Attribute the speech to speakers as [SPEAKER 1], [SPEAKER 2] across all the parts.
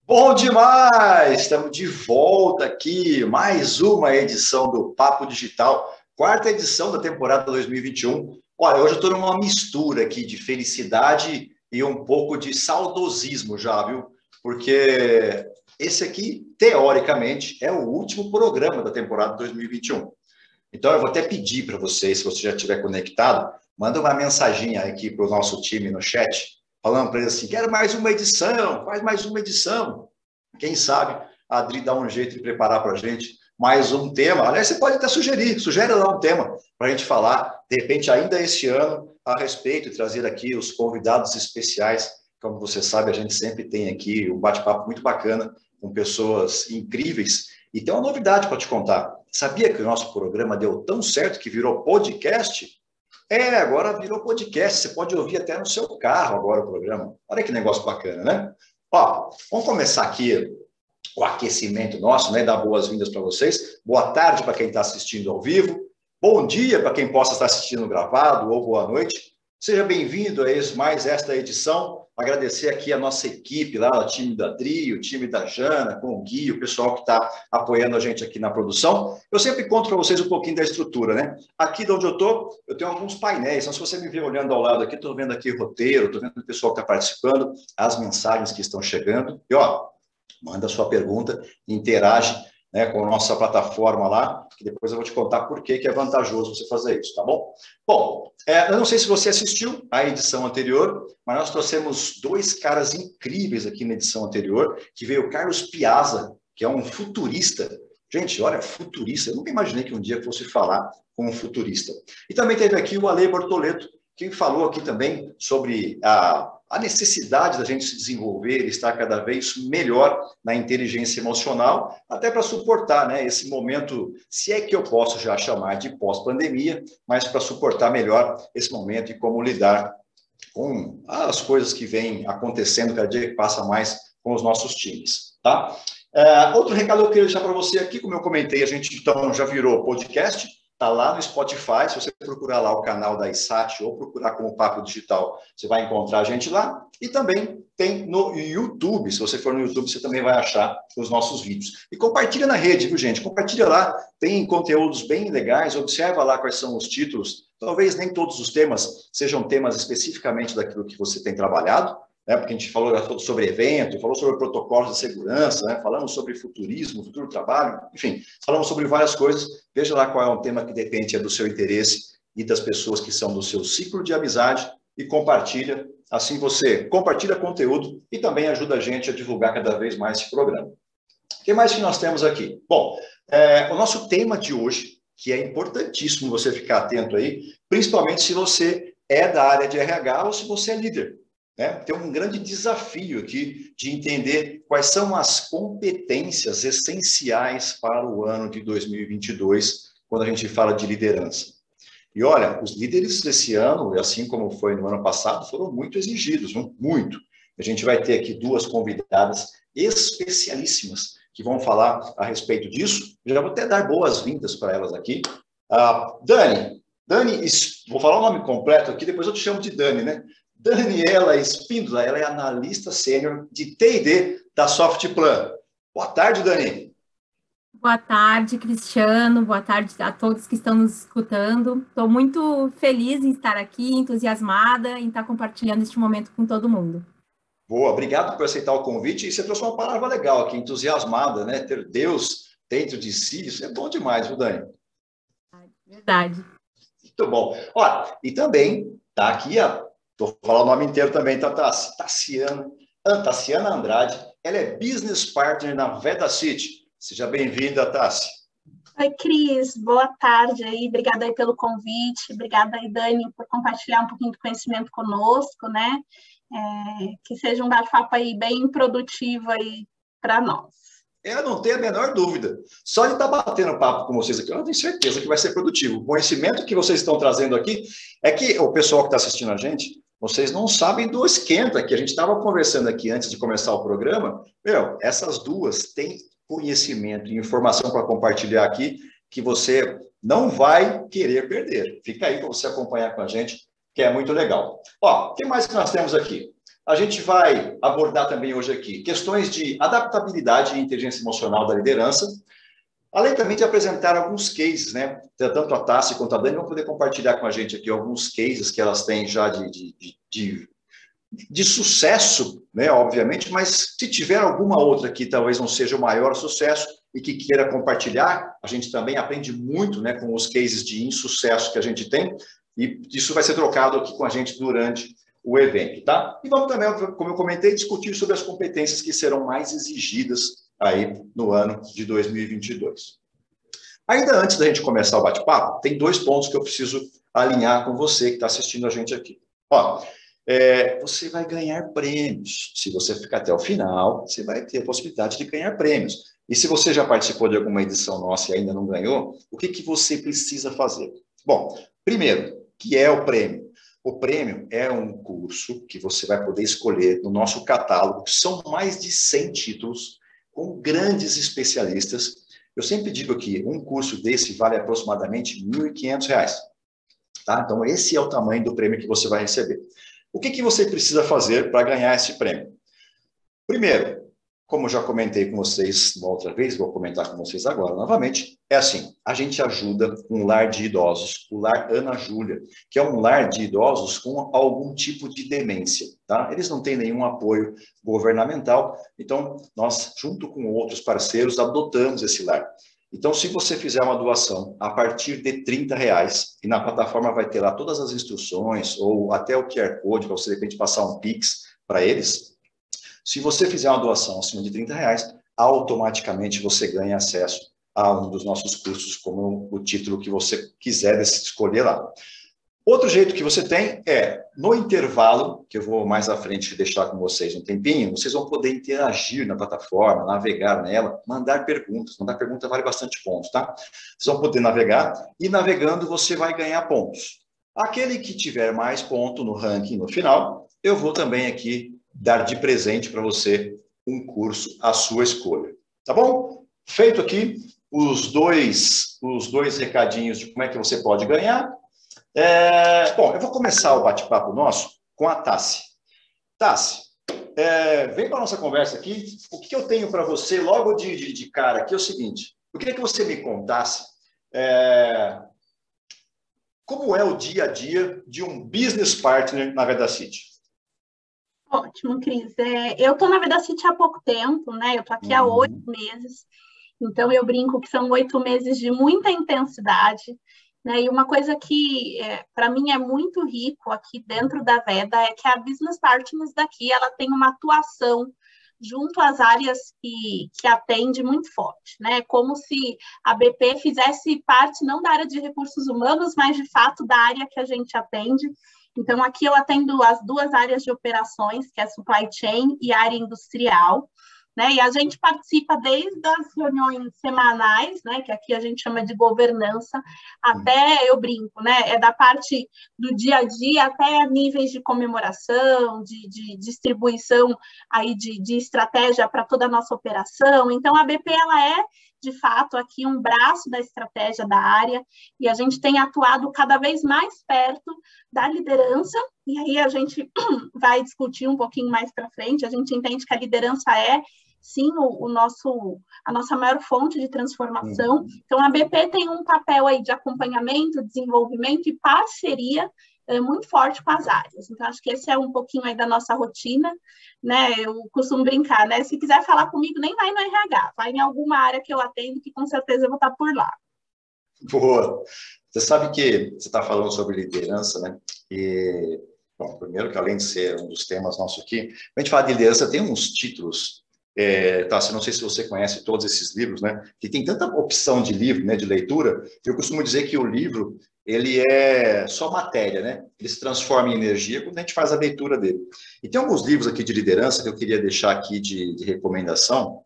[SPEAKER 1] Bom demais! Estamos de volta aqui, mais uma edição do Papo Digital, quarta edição da temporada 2021. Olha, hoje eu estou numa mistura aqui de felicidade e um pouco de saudosismo já, viu? Porque esse aqui, teoricamente, é o último programa da temporada 2021. Então, eu vou até pedir para vocês, se você já estiver conectado, manda uma mensaginha aqui para o nosso time no chat, falando para eles assim, quero mais uma edição, faz mais uma edição. Quem sabe a Adri dá um jeito de preparar para a gente mais um tema. Aliás, você pode até sugere lá um tema para a gente falar, de repente, ainda este ano, a respeito, e trazer aqui os convidados especiais. Como você sabe, a gente sempre tem aqui um bate-papo muito bacana com pessoas incríveis. E tem uma novidade para te contar. Sabia que o nosso programa deu tão certo que virou podcast? Agora virou podcast. Você pode ouvir até no seu carro agora o programa. Olha que negócio bacana, né? Ó, vamos começar aqui o aquecimento nosso, né? Dar boas-vindas para vocês. Boa tarde para quem está assistindo ao vivo. Bom dia para quem possa estar assistindo gravado ou boa noite. Seja bem-vindo a mais esta edição. Agradecer aqui a nossa equipe lá, o time da Adri, o time da Jana, com o Gui, o pessoal que está apoiando a gente aqui na produção. Eu sempre conto para vocês um pouquinho da estrutura, né? Aqui de onde eu estou, eu tenho alguns painéis. Então, se você me ver olhando ao lado aqui, estou vendo aqui o roteiro, estou vendo o pessoal que está participando, as mensagens que estão chegando. E, ó, manda a sua pergunta, interage, né, com a nossa plataforma lá, que depois eu vou te contar por que é vantajoso você fazer isso, tá bom? Bom, eu não sei se você assistiu à edição anterior, mas nós trouxemos dois caras incríveis aqui na edição anterior, que veio o Carlos Piazza, que é um futurista. Gente, olha, futurista, eu nunca imaginei que um dia fosse falar com um futurista. E também teve aqui o Ale Bortoleto, que falou aqui também sobre a necessidade da gente se desenvolver, estar cada vez melhor na inteligência emocional, até para suportar, né, esse momento, se é que eu posso já chamar de pós-pandemia, mas para suportar melhor esse momento e como lidar com as coisas que vêm acontecendo cada dia que passa mais com os nossos times, tá? Outro recado que eu queria deixar para você aqui, como eu comentei, a gente então já virou podcast, está lá no Spotify, se você procurar lá o canal da ISAT ou procurar como Papo Digital, você vai encontrar a gente lá. E também tem no YouTube, se você for no YouTube, você também vai achar os nossos vídeos. E compartilha na rede, viu, gente? Compartilha lá, tem conteúdos bem legais, observa lá quais são os títulos. Talvez nem todos os temas sejam temas especificamente daquilo que você tem trabalhado, né, porque a gente falou sobre evento, falou sobre protocolos de segurança, né, falamos sobre futurismo, futuro do trabalho, enfim, falamos sobre várias coisas. Veja lá qual é um tema que depende do seu interesse e das pessoas que são do seu ciclo de amizade e compartilha. Assim você compartilha conteúdo e também ajuda a gente a divulgar cada vez mais esse programa. O que mais que nós temos aqui? Bom, o nosso tema de hoje, que é importantíssimo você ficar atento aí, principalmente se você é da área de RH ou se você é líder. Né? Tem um grande desafio aqui de entender quais são as competências essenciais para o ano de 2022, quando a gente fala de liderança. E olha, os líderes esse ano, assim como foi no ano passado, foram muito exigidos, muito. A gente vai ter aqui duas convidadas especialíssimas que vão falar a respeito disso. Já vou até dar boas-vindas para elas aqui. Dani, vou falar o nome completo aqui, depois eu te chamo de Dani, né? Daniela Espíndola, ela é analista sênior de T&D da Softplan. Boa tarde, Dani.
[SPEAKER 2] Boa tarde, Cristiano. Boa tarde a todos que estão nos escutando. Estou muito feliz em estar aqui, entusiasmada em estar compartilhando este momento com todo mundo.
[SPEAKER 1] Boa, obrigado por aceitar o convite. E você trouxe uma palavra legal aqui, entusiasmada, né? Ter Deus dentro de si, isso é bom demais, viu, Dani?
[SPEAKER 2] Verdade.
[SPEAKER 1] Muito bom. Olha, e também está aqui vou falar o nome inteiro também, tá, Tassiana Andrade, ela é Business Partner na VedaCity. Seja bem-vinda, Tassi.
[SPEAKER 3] Oi, Cris, boa tarde aí, obrigada aí pelo convite, obrigada aí, Dani, por compartilhar um pouquinho de conhecimento conosco, né? Que seja um bate-papo aí bem produtivo aí para nós.
[SPEAKER 1] Eu não tenho a menor dúvida. Só de estar batendo papo com vocês aqui, eu tenho certeza que vai ser produtivo. O conhecimento que vocês estão trazendo aqui é que o pessoal que está assistindo a gente, vocês não sabem do esquenta, que a gente estava conversando aqui antes de começar o programa. Essas duas têm conhecimento e informação para compartilhar aqui que você não vai querer perder. Fica aí para você acompanhar com a gente, que é muito legal. Ó, o que mais que nós temos aqui? A gente vai abordar também hoje aqui questões de adaptabilidade e inteligência emocional da liderança, além também de apresentar alguns cases, né? Tanto a Tassi quanto a Dani vão poder compartilhar com a gente aqui alguns cases que elas têm já de sucesso, né? Obviamente, mas se tiver alguma outra que talvez não seja o maior sucesso e que queira compartilhar, a gente também aprende muito, né, com os cases de insucesso que a gente tem, e isso vai ser trocado aqui com a gente durante o evento, tá? E vamos também, como eu comentei, discutir sobre as competências que serão mais exigidas aí no ano de 2022. Ainda antes da gente começar o bate-papo, tem 2 pontos que eu preciso alinhar com você que está assistindo a gente aqui. Ó, você vai ganhar prêmios. Se você ficar até o final, você vai ter a possibilidade de ganhar prêmios. E se você já participou de alguma edição nossa e ainda não ganhou, o que você precisa fazer? Bom, primeiro, que é o prêmio? O prêmio é um curso que você vai poder escolher no nosso catálogo. São mais de 100 títulos com grandes especialistas. Eu sempre digo que um curso desse vale aproximadamente R$ 1.500. Tá? Então, esse é o tamanho do prêmio que você vai receber. O que você precisa fazer para ganhar esse prêmio? Primeiro, como já comentei com vocês uma outra vez, vou comentar com vocês agora novamente, é assim, a gente ajuda um lar de idosos, o Lar Ana Júlia, que é um lar de idosos com algum tipo de demência, tá? Eles não têm nenhum apoio governamental, então nós, junto com outros parceiros, adotamos esse lar. Então, se você fizer uma doação a partir de R$30, e na plataforma vai ter lá todas as instruções, ou até o QR Code, para você, de repente, passar um Pix para eles, se você fizer uma doação acima de R$30, automaticamente você ganha acesso a um dos nossos cursos, como o título que você quiser escolher lá. Outro jeito que você tem é, no intervalo, que eu vou mais à frente deixar com vocês um tempinho, vocês vão poder interagir na plataforma, navegar nela, mandar perguntas. Mandar pergunta vale bastante pontos, tá? Vocês vão poder navegar e navegando você vai ganhar pontos. Aquele que tiver mais ponto no ranking no final, eu vou também aqui dar de presente para você um curso à sua escolha. Tá bom? Feito aqui os dois recadinhos de como é que você pode ganhar. Bom, eu vou começar o bate-papo nosso com a Tassi. Tassi, vem para a nossa conversa aqui. O que eu tenho para você logo de cara aqui é o seguinte. Eu queria que você me contasse como é o dia a dia de um business partner na Vedacity.
[SPEAKER 3] Ótimo, Cris. Eu estou na Vedacity há pouco tempo, né? Eu estou aqui há 8 meses. Então, eu brinco que são 8 meses de muita intensidade, né? E uma coisa que, para mim, é muito rico aqui dentro da Veda é que a Business Partners daqui, ela tem uma atuação junto às áreas que atende muito forte, né? Como se a BP fizesse parte não da área de recursos humanos, mas, de fato, da área que a gente atende. Então, aqui eu atendo as 2 áreas de operações, que é a supply chain e a área industrial, né? E a gente participa desde as reuniões semanais, né? Que aqui a gente chama de governança, até, eu brinco, né? É da parte do dia a dia até níveis de comemoração, de distribuição aí de estratégia para toda a nossa operação. Então, a BP, ela é, de fato, aqui um braço da estratégia da área, e a gente tem atuado cada vez mais perto da liderança, e aí a gente vai discutir um pouquinho mais para frente. A gente entende que a liderança é, sim, a nossa maior fonte de transformação. Então, a BP tem um papel aí de acompanhamento, desenvolvimento e parceria muito forte com as áreas. Então, acho que esse é um pouquinho aí da nossa rotina, né? Eu costumo brincar, né? Se quiser falar comigo, nem vai no RH, vai em alguma área que eu atendo, que com certeza eu vou estar por lá.
[SPEAKER 1] Boa! Você sabe que você está falando sobre liderança, né? E, bom, primeiro que além de ser um dos temas nossos aqui, a gente fala de liderança, tem uns títulos, não sei se você conhece todos esses livros, né? Que tem tanta opção de livro, né? De leitura, que eu costumo dizer que o livro, ele é só matéria, né? Ele se transforma em energia quando a gente faz a leitura dele. E tem alguns livros aqui de liderança que eu queria deixar aqui de recomendação,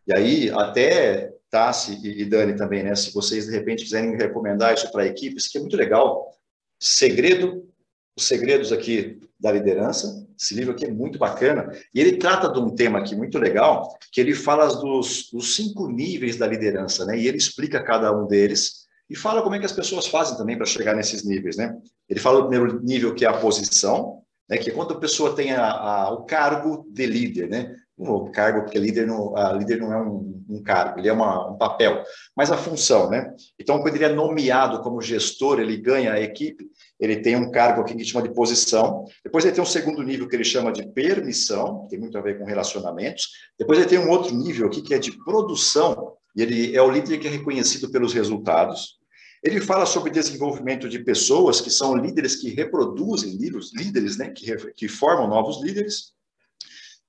[SPEAKER 1] e aí até Tassi e Dani também, né? Se vocês de repente quiserem recomendar isso para a equipe, isso aqui é muito legal. Os segredos aqui da liderança. Esse livro aqui é muito bacana. E ele trata de um tema aqui muito legal, que ele fala dos 5 níveis da liderança, né? E ele explica cada um deles e fala como é que as pessoas fazem também para chegar nesses níveis, né? Ele fala do primeiro nível, que é a posição, né? Que é quando a pessoa tem o cargo de líder, né? O cargo, porque líder não é um cargo, ele é um papel, mas a função, né? Então, quando ele é nomeado como gestor, ele ganha a equipe, ele tem um cargo aqui que chama de posição, depois ele tem um segundo nível que ele chama de permissão, que tem muito a ver com relacionamentos, depois ele tem um outro nível aqui que é de produção, e ele é o líder que é reconhecido pelos resultados. Ele fala sobre desenvolvimento de pessoas, que são líderes que reproduzem líderes, né? Que formam novos líderes.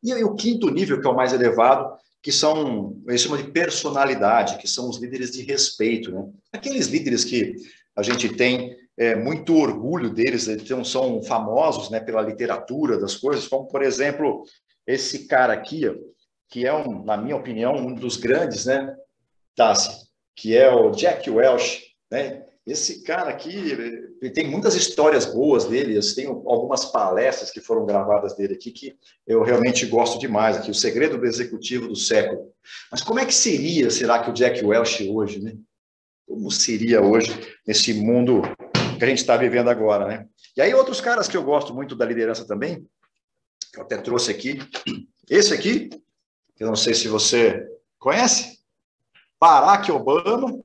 [SPEAKER 1] E aí, o quinto nível, que é o mais elevado, que são, eles chamam de personalidade, que são os líderes de respeito, né? Aqueles líderes que a gente tem muito orgulho deles, eles são famosos, né, pela literatura das coisas, como, por exemplo, esse cara aqui, ó, que é, na minha opinião, um dos grandes, né, Tassi, que é o Jack Welch, né? Esse cara aqui, ele tem muitas histórias boas dele, eu tenho algumas palestras que foram gravadas dele aqui que eu realmente gosto demais, aqui, o segredo do executivo do século. Mas como é que seria, será que o Jack Welch hoje, né? Como seria hoje nesse mundo que a gente está vivendo agora, né? E aí outros caras que eu gosto muito da liderança também, que eu até trouxe aqui, esse aqui, eu não sei se você conhece, Barack Obama,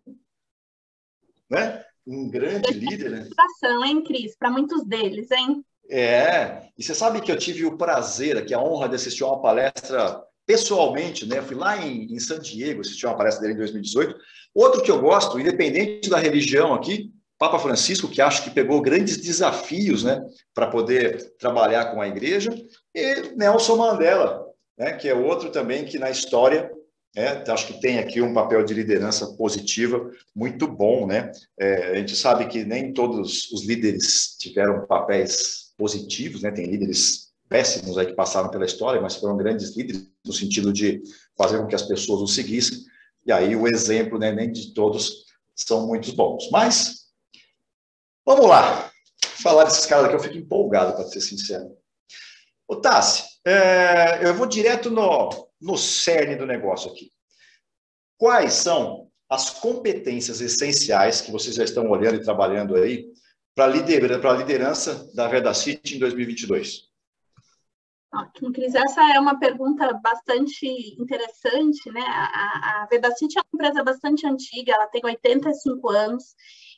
[SPEAKER 1] né? Um grande líder, né?
[SPEAKER 3] Inspiração, hein, Cris? Para muitos deles, hein?
[SPEAKER 1] E você sabe que eu tive o prazer, aqui, a honra de assistir uma palestra pessoalmente, né? Eu fui lá em San Diego, assisti uma palestra dele em 2018. Outro que eu gosto, independente da religião aqui, Papa Francisco, que acho que pegou grandes desafios, né, para poder trabalhar com a igreja, e Nelson Mandela, né, que é outro também que na história, acho que tem aqui um papel de liderança positiva muito bom, né? A gente sabe que nem todos os líderes tiveram papéis positivos, né? Tem líderes péssimos aí que passaram pela história, mas foram grandes líderes no sentido de fazer com que as pessoas o seguissem. E aí o exemplo, né, nem de todos são muito bons. Mas vamos lá, falar desses caras aqui, eu fico empolgado, para ser sincero. Ô, Tassi, eu vou direto no cerne do negócio aqui. Quais são as competências essenciais que vocês já estão olhando e trabalhando aí para a liderança da Vedacity em 2022?
[SPEAKER 3] Ótimo, Cris. Essa é uma pergunta bastante interessante, né? A Vedacity é uma empresa bastante antiga, ela tem 85 anos,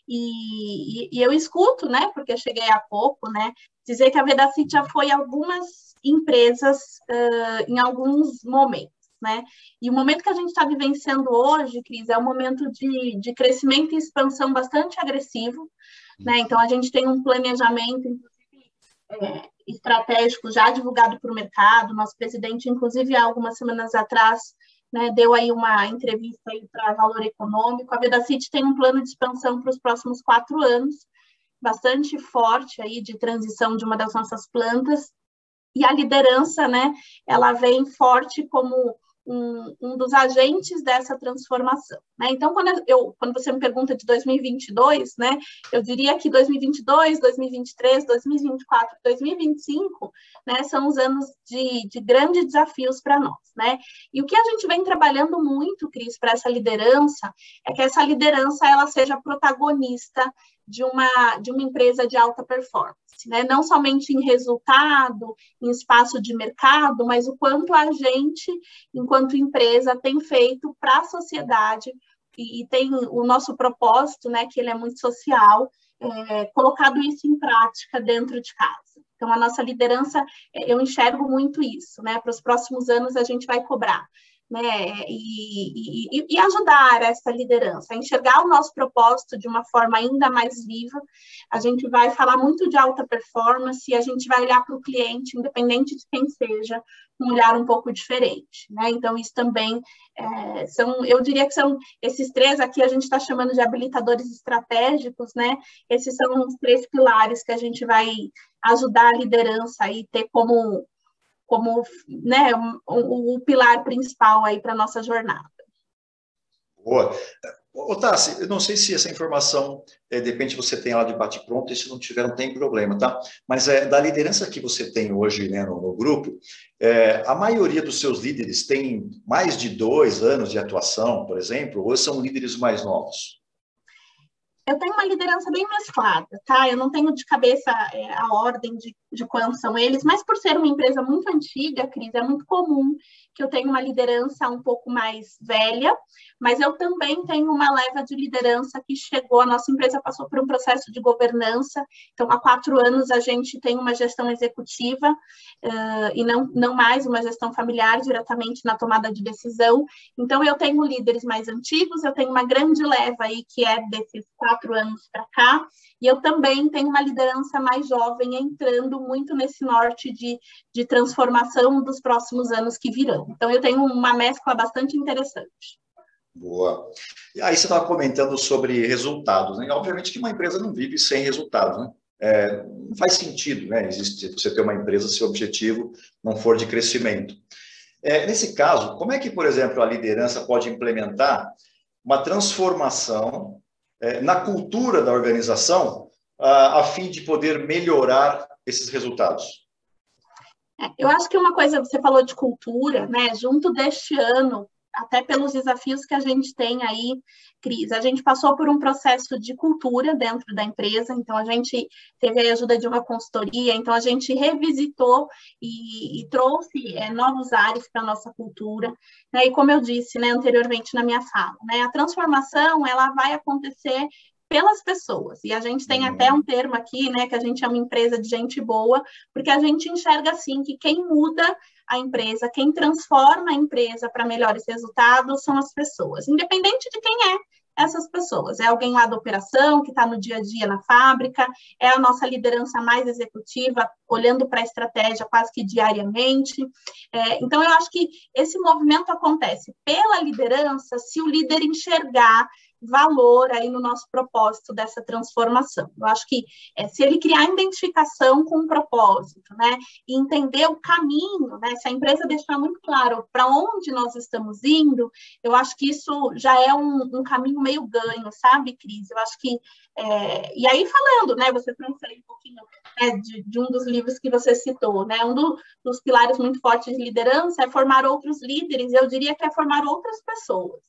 [SPEAKER 3] e eu escuto, né, porque eu cheguei há pouco, né, dizer que a Vedacity já foi algumas empresas em alguns momentos, né? E o momento que a gente está vivenciando hoje, Cris, é um momento de crescimento e expansão bastante agressivo, né? Então, a gente tem um planejamento, inclusive, estratégico já divulgado para o mercado. Nosso presidente, inclusive, há algumas semanas atrás, né, deu aí uma entrevista aí para Valor Econômico. A Vedacity tem um plano de expansão para os próximos 4 anos, bastante forte aí de transição de uma das nossas plantas. E a liderança, né, ela vem forte como um dos agentes dessa transformação, né? Então, quando você me pergunta de 2022, né, eu diria que 2022, 2023, 2024, 2025, né, são os anos de grandes desafios para nós, né? E o que a gente vem trabalhando muito, Cris, para essa liderança, é que essa liderança ela seja protagonista de uma empresa de alta performance, né? Não somente em resultado, em espaço de mercado, mas o quanto a gente, enquanto empresa, tem feito para a sociedade e tem o nosso propósito, né, que ele é muito social, colocado isso em prática dentro de casa. Então, a nossa liderança, eu enxergo muito isso, né? Para os próximos anos, a gente vai cobrar, né, e ajudar essa liderança a enxergar o nosso propósito de uma forma ainda mais viva. A gente vai falar muito de alta performance e a gente vai olhar para o cliente, independente de quem seja, um olhar um pouco diferente, né? Então, isso também eu diria que são esses 3 aqui, a gente está chamando de habilitadores estratégicos, né? Esses são os 3 pilares que a gente vai ajudar a liderança e ter como né, o pilar principal aí para a nossa jornada.
[SPEAKER 1] Boa. Ô, Tassi, eu não sei se essa informação, de repente você tem ela de bate-pronto, e se não tiver, não tem problema, tá? Mas da liderança que você tem hoje, né, no grupo, a maioria dos seus líderes tem mais de 2 anos de atuação, por exemplo, ou são líderes mais novos?
[SPEAKER 3] Eu tenho uma liderança bem mesclada, tá? Eu não tenho de cabeça a ordem de quantos são eles, mas por ser uma empresa muito antiga, Cris, é muito comum que eu tenha uma liderança um pouco mais velha, mas eu também tenho uma leva de liderança que chegou, a nossa empresa passou por um processo de governança, então há 4 anos a gente tem uma gestão executiva e não mais uma gestão familiar diretamente na tomada de decisão. Então eu tenho líderes mais antigos, eu tenho uma grande leva aí que é desses 4 anos para cá, e eu também tenho uma liderança mais jovem entrando muito nesse norte de transformação dos próximos anos que virão. Então, eu tenho uma mescla bastante interessante.
[SPEAKER 1] Boa. E aí você estava comentando sobre resultados, né? Obviamente que uma empresa não vive sem resultados, né? Não faz sentido, né? Existe você ter uma empresa se o objetivo não for de crescimento. Nesse caso, como é que, por exemplo, a liderança pode implementar uma transformação na cultura da organização a fim de poder melhorar esses resultados?
[SPEAKER 3] Eu acho que uma coisa, você falou de cultura, né? Junto deste ano, até pelos desafios que a gente tem aí, Cris, a gente passou por um processo de cultura dentro da empresa, então a gente teve a ajuda de uma consultoria, então a gente revisitou e trouxe novos ares para a nossa cultura, né? E como eu disse, né, anteriormente na minha fala, né, a transformação ela vai acontecer pelas pessoas, e a gente tem até um termo aqui, né, que a gente é uma empresa de gente boa, porque a gente enxerga assim que quem muda a empresa, quem transforma a empresa para melhores resultados são as pessoas, independente de quem é essas pessoas. É alguém lá da operação, que está no dia a dia na fábrica, é a nossa liderança mais executiva, olhando para a estratégia quase que diariamente. Então, eu acho que esse movimento acontece pela liderança, se o líder enxergar valor aí no nosso propósito dessa transformação. Eu acho que se ele criar identificação com o propósito, né, e entender o caminho, né, se a empresa deixar muito claro para onde nós estamos indo, eu acho que isso já é um caminho meio ganho, sabe, Cris? Eu acho que, e aí falando, né, você trouxe aí um pouquinho, né, de um dos livros que você citou, né, dos pilares muito fortes de liderança é formar outros líderes, eu diria que é formar outras pessoas.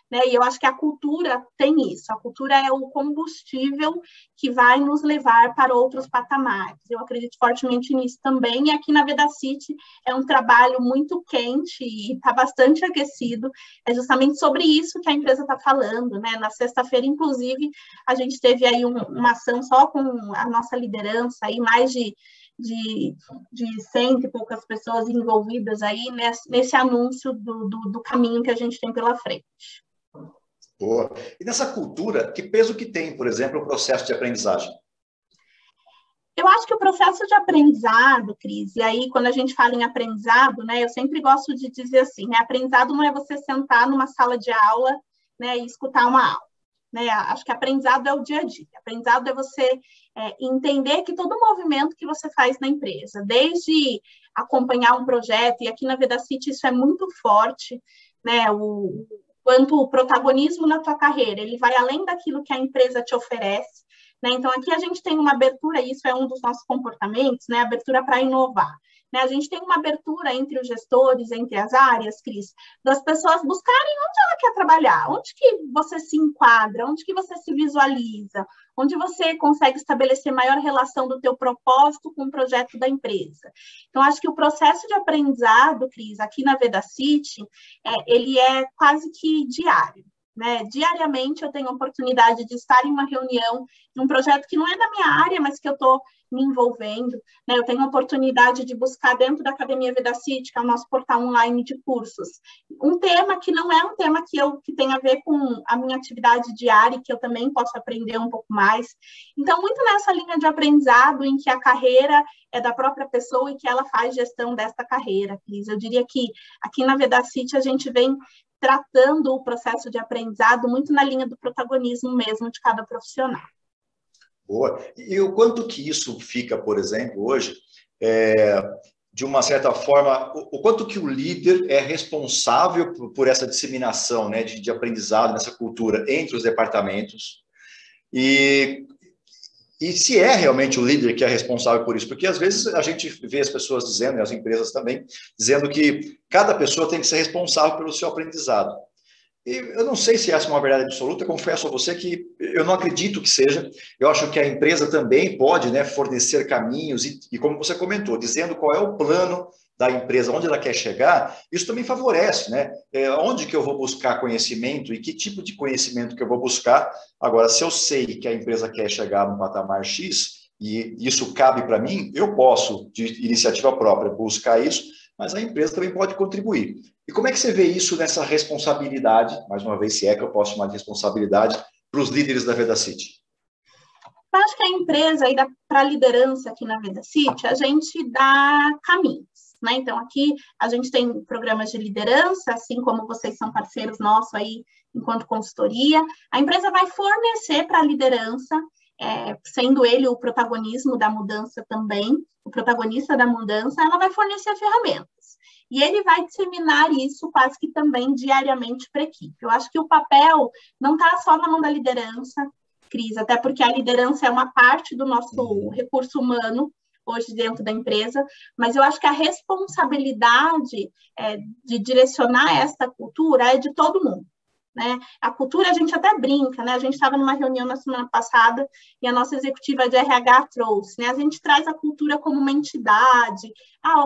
[SPEAKER 3] Né? E eu acho que a cultura tem isso, a cultura é o combustível que vai nos levar para outros patamares. Eu acredito fortemente nisso também, e aqui na Vedacity é um trabalho muito quente e está bastante aquecido, é justamente sobre isso que a empresa está falando, né? Na sexta-feira, inclusive, a gente teve aí uma ação só com a nossa liderança, aí mais de 100 e poucas pessoas envolvidas aí nesse anúncio do caminho que a gente tem pela frente.
[SPEAKER 1] Boa. E nessa cultura, que peso que tem, por exemplo, o processo de aprendizagem?
[SPEAKER 3] Eu acho que o processo de aprendizado, Cris, e aí quando a gente fala em aprendizado, né, eu sempre gosto de dizer assim, né, aprendizado não é você sentar numa sala de aula, né, e escutar uma aula. Né? Acho que aprendizado é o dia a dia. Aprendizado é você entender que todo movimento que você faz na empresa, desde acompanhar um projeto, e aqui na Vedacity isso é muito forte, né, quanto o protagonismo na tua carreira, ele vai além daquilo que a empresa te oferece, né? Então, aqui a gente tem uma abertura, isso é um dos nossos comportamentos, né? Abertura para inovar. Né? A gente tem uma abertura entre os gestores, entre as áreas, Cris, das pessoas buscarem onde ela quer trabalhar, onde que você se enquadra, onde que você se visualiza, onde você consegue estabelecer maior relação do teu propósito com o projeto da empresa. Então, acho que o processo de aprendizado, Cris, aqui na Vedacity, ele é quase que diário. Né? Diariamente eu tenho a oportunidade de estar em uma reunião de um projeto que não é da minha área, mas que eu estou me envolvendo. Né? Eu tenho a oportunidade de buscar dentro da Academia Vedacity, que é o nosso portal online de cursos, um tema que não é um tema que tem a ver com a minha atividade diária, que eu também posso aprender um pouco mais. Então, muito nessa linha de aprendizado, em que a carreira é da própria pessoa e que ela faz gestão desta carreira, Cris. Eu diria que aqui na Vedacity a gente vem tratando o processo de aprendizado muito na linha do protagonismo mesmo de cada profissional.
[SPEAKER 1] Boa. E o quanto que isso fica, por exemplo, hoje, de uma certa forma, o quanto que o líder é responsável por essa disseminação, né, de aprendizado, nessa cultura entre os departamentos, e se é realmente o líder que é responsável por isso, porque às vezes a gente vê as pessoas dizendo, e as empresas também, dizendo que cada pessoa tem que ser responsável pelo seu aprendizado. E eu não sei se essa é uma verdade absoluta, confesso a você que eu não acredito que seja. Eu acho que a empresa também pode, né, fornecer caminhos e, como você comentou, dizendo qual é o plano da empresa, onde ela quer chegar, isso também favorece, né? Onde que eu vou buscar conhecimento e que tipo de conhecimento que eu vou buscar. Agora, se eu sei que a empresa quer chegar no patamar X e isso cabe para mim, eu posso, de iniciativa própria, buscar isso, mas a empresa também pode contribuir. E como é que você vê isso nessa responsabilidade, mais uma vez, se é que eu posso chamar de responsabilidade, para os líderes da VedaCity?
[SPEAKER 3] Eu acho que a empresa, para a liderança aqui na VedaCity, a gente dá caminhos, né? Então, aqui a gente tem programas de liderança, assim como vocês são parceiros nossos aí, enquanto consultoria. A empresa vai fornecer para a liderança, sendo ele o protagonismo da mudança também, o protagonista da mudança, ela vai fornecer ferramentas. E ele vai disseminar isso quase que também diariamente para a equipe. Eu acho que o papel não está só na mão da liderança, Cris, até porque a liderança é uma parte do nosso recurso humano hoje dentro da empresa, mas eu acho que a responsabilidade de direcionar esta cultura é de todo mundo. Né? A cultura, a gente até brinca, né? A gente estava numa reunião na semana passada e a nossa executiva de RH trouxe, né? A gente traz a cultura como uma entidade.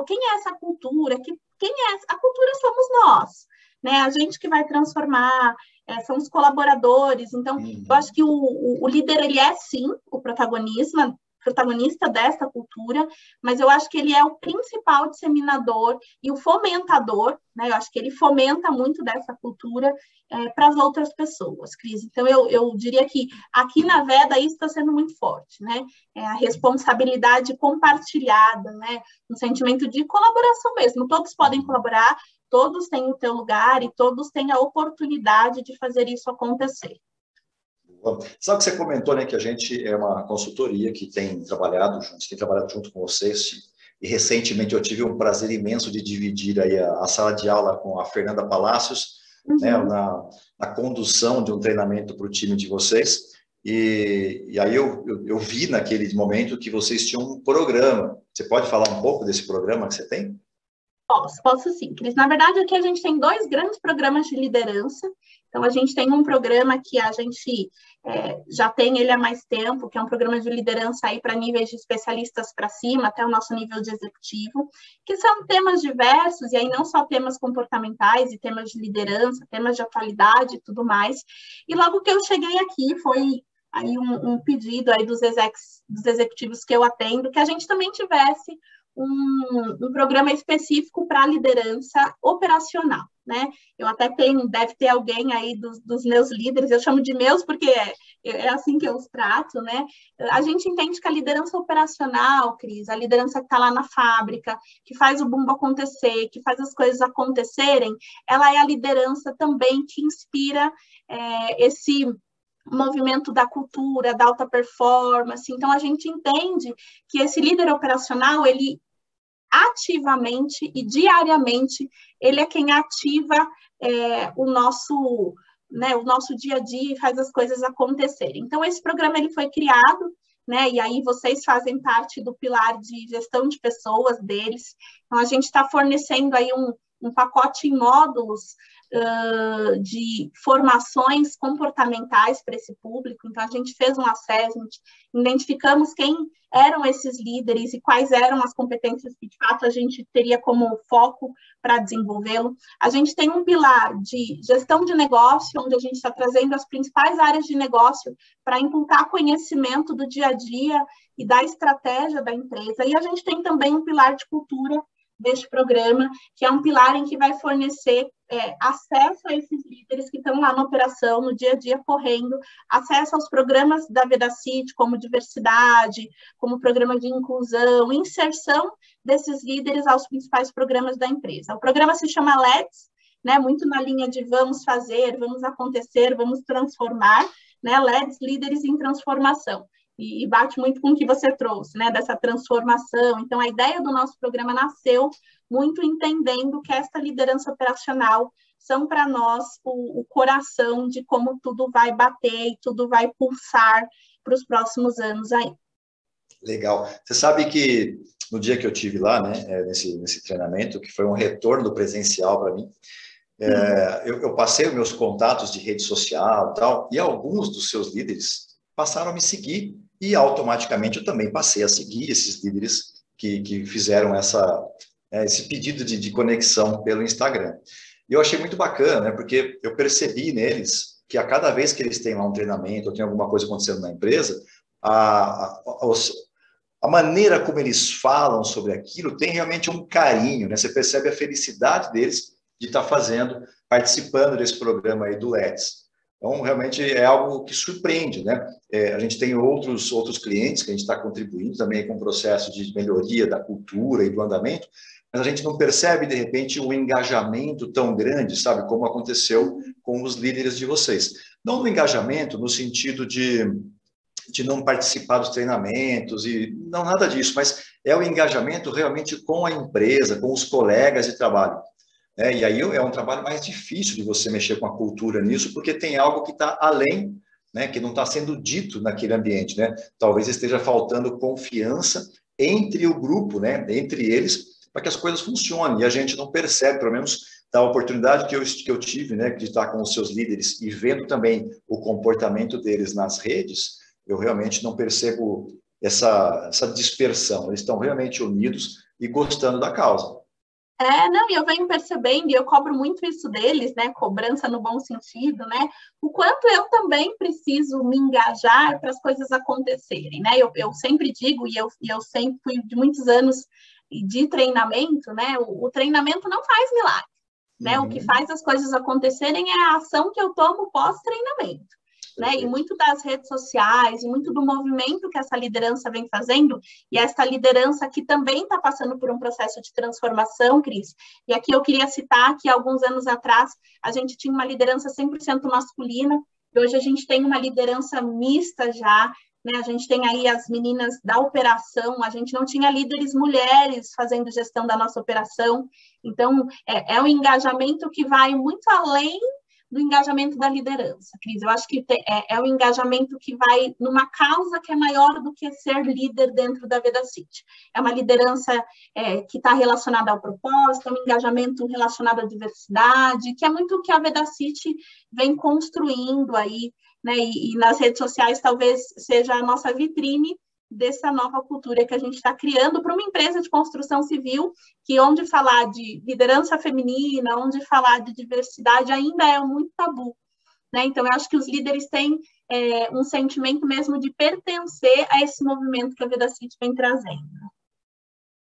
[SPEAKER 3] Quem é essa cultura? Quem é essa? A cultura somos nós, né? A gente que vai transformar, são os colaboradores. Então, eu acho que o líder, ele é, sim, o protagonista dessa cultura, mas eu acho que ele é o principal disseminador e o fomentador, né? Eu acho que ele fomenta muito dessa cultura para as outras pessoas, Cris. Então, eu diria que aqui na Veda isso está sendo muito forte, né? A responsabilidade compartilhada, né? Um sentimento de colaboração mesmo. Todos podem colaborar, todos têm o seu lugar e todos têm a oportunidade de fazer isso acontecer.
[SPEAKER 1] Sabe que você comentou, né, que a gente é uma consultoria que tem trabalhado junto com vocês, e recentemente eu tive um prazer imenso de dividir aí a sala de aula com a Fernanda Palacios, né, na condução de um treinamento para o time de vocês, e aí eu vi naquele momento que vocês tinham um programa. Você pode falar um pouco desse programa que você tem?
[SPEAKER 3] Posso sim, Cris. Na verdade, aqui a gente tem 2 grandes programas de liderança. Então, a gente tem um programa que a gente já tem ele há mais tempo, que é um programa de liderança aí para níveis de especialistas para cima, até o nosso nível de executivo, que são temas diversos, e aí não só temas comportamentais e temas de liderança, temas de atualidade e tudo mais. E logo que eu cheguei aqui, foi aí um pedido aí dos executivos que eu atendo, que a gente também tivesse um programa específico para liderança operacional, né? Eu até deve ter alguém aí dos meus líderes, eu chamo de meus porque é assim que eu os trato, né? A gente entende que a liderança operacional, Cris, a liderança que está lá na fábrica, que faz o bumbo acontecer, que faz as coisas acontecerem, ela é a liderança também que inspira esse movimento da cultura, da alta performance. Então, a gente entende que esse líder operacional, ele ativamente e diariamente, ele é quem ativa o nosso dia a dia e faz as coisas acontecerem. Então, esse programa ele foi criado, né? E aí vocês fazem parte do pilar de gestão de pessoas deles. Então, a gente está fornecendo aí um pacote em módulos de formações comportamentais para esse público. Então, a gente fez um assessment, identificamos quem eram esses líderes e quais eram as competências que, de fato, a gente teria como foco para desenvolvê-lo. A gente tem um pilar de gestão de negócio, onde a gente está trazendo as principais áreas de negócio para imputar conhecimento do dia a dia e da estratégia da empresa. E a gente tem também um pilar de cultura deste programa, que é um pilar em que vai fornecer acesso a esses líderes que estão lá na operação, no dia a dia, correndo, acesso aos programas da VedaCity, como diversidade, como programa de inclusão, inserção desses líderes aos principais programas da empresa. O programa se chama LEDS, né, muito na linha de vamos fazer, vamos acontecer, vamos transformar, né, LEDS, líderes em transformação. E bate muito com o que você trouxe, né, dessa transformação. Então, a ideia do nosso programa nasceu muito entendendo que esta liderança operacional são para nós o coração de como tudo vai bater e tudo vai pulsar para os próximos anos aí.
[SPEAKER 1] Legal. Você sabe que no dia que eu tive lá, né, nesse treinamento, que foi um retorno do presencial para mim, Eu passei os meus contatos de rede social e tal, e alguns dos seus líderes passaram a me seguir, e automaticamente eu também passei a seguir esses líderes que fizeram esse pedido de conexão pelo Instagram. E eu achei muito bacana, né, porque eu percebi neles que a cada vez que eles têm lá um treinamento, ou tem alguma coisa acontecendo na empresa, a maneira como eles falam sobre aquilo tem realmente um carinho, né? Você percebe a felicidade deles de estar participando desse programa aí do Let's. Então, realmente é algo que surpreende, né? A gente tem outros clientes que a gente está contribuindo também com o processo de melhoria da cultura e do andamento, mas a gente não percebe, de repente, um engajamento tão grande, sabe? Como aconteceu com os líderes de vocês. Não no engajamento, no sentido de não participar dos treinamentos, e não nada disso, mas é o engajamento realmente com a empresa, com os colegas de trabalho. E aí é um trabalho mais difícil de você mexer com a cultura nisso, porque tem algo que está além, né, que não está sendo dito naquele ambiente, né? Talvez esteja faltando confiança entre o grupo, né, entre eles, para que as coisas funcionem, e a gente não percebe, pelo menos da oportunidade que eu tive, né, de estar com os seus líderes e vendo também o comportamento deles nas redes, eu realmente não percebo essa dispersão. Eles estão realmente unidos e gostando da causa.
[SPEAKER 3] Não, e eu venho percebendo, e eu cobro muito isso deles, né, cobrança no bom sentido, né, o quanto eu também preciso me engajar para as coisas acontecerem, né, eu sempre digo, e eu sempre fui de muitos anos de treinamento, né, o treinamento não faz milagre, né, o que faz as coisas acontecerem é a ação que eu tomo pós-treinamento. Né? E muito das redes sociais, e muito do movimento que essa liderança vem fazendo, e essa liderança que também está passando por um processo de transformação, Cris. E aqui eu queria citar que alguns anos atrás a gente tinha uma liderança 100% masculina, e hoje a gente tem uma liderança mista já, né? A gente tem aí as meninas da operação, a gente não tinha líderes mulheres fazendo gestão da nossa operação, então é um engajamento que vai muito além do engajamento da liderança, Cris. Eu acho que é um engajamento que vai numa causa que é maior do que ser líder dentro da Vedacity. É uma liderança que está relacionada ao propósito, é um engajamento relacionado à diversidade, que é muito o que a Vedacity vem construindo aí, né? E nas redes sociais talvez seja a nossa vitrine dessa nova cultura que a gente está criando para uma empresa de construção civil, que onde falar de liderança feminina, onde falar de diversidade ainda é muito tabu, né? Então, eu acho que os líderes têm um sentimento mesmo de pertencer a esse movimento que a Vedacity vem trazendo.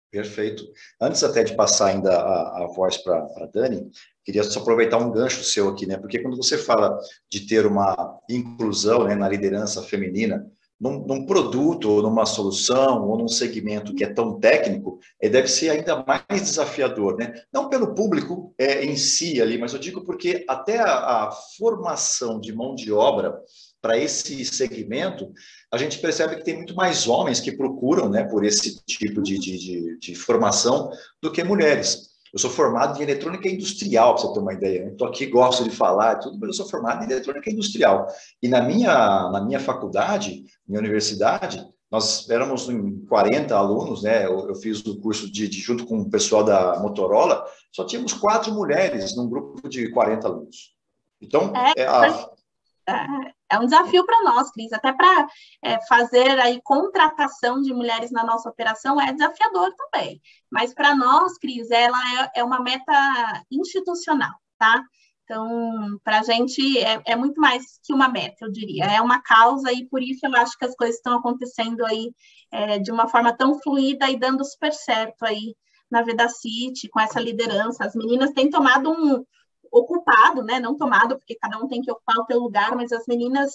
[SPEAKER 1] Perfeito. Antes até de passar ainda a voz para a Dani, queria só aproveitar um gancho seu aqui, né? Porque quando você fala de ter uma inclusão, né, na liderança feminina, num produto, ou numa solução, ou num segmento que é tão técnico, deve ser ainda mais desafiador, né? Não pelo público em si ali, mas eu digo porque até a formação de mão de obra para esse segmento, a gente percebe que tem muito mais homens que procuram, né, por esse tipo de formação do que mulheres. Eu sou formado em eletrônica industrial, para você ter uma ideia. Estou aqui, gosto de falar tudo, mas eu sou formado em eletrônica industrial. E na minha faculdade, minha universidade, nós éramos 40 alunos, né? Eu fiz o curso junto com o pessoal da Motorola, só tínhamos 4 mulheres num grupo de 40 alunos. Então,
[SPEAKER 3] é um desafio para nós, Cris, até para fazer aí contratação de mulheres na nossa operação é desafiador também. Mas para nós, Cris, ela é uma meta institucional, tá? Então, para a gente é muito mais que uma meta, eu diria. É uma causa e por isso eu acho que as coisas estão acontecendo aí de uma forma tão fluida e dando super certo aí na Vedacity, com essa liderança. As meninas têm tomado ocupado, né? Não tomado, porque cada um tem que ocupar o seu lugar, mas as meninas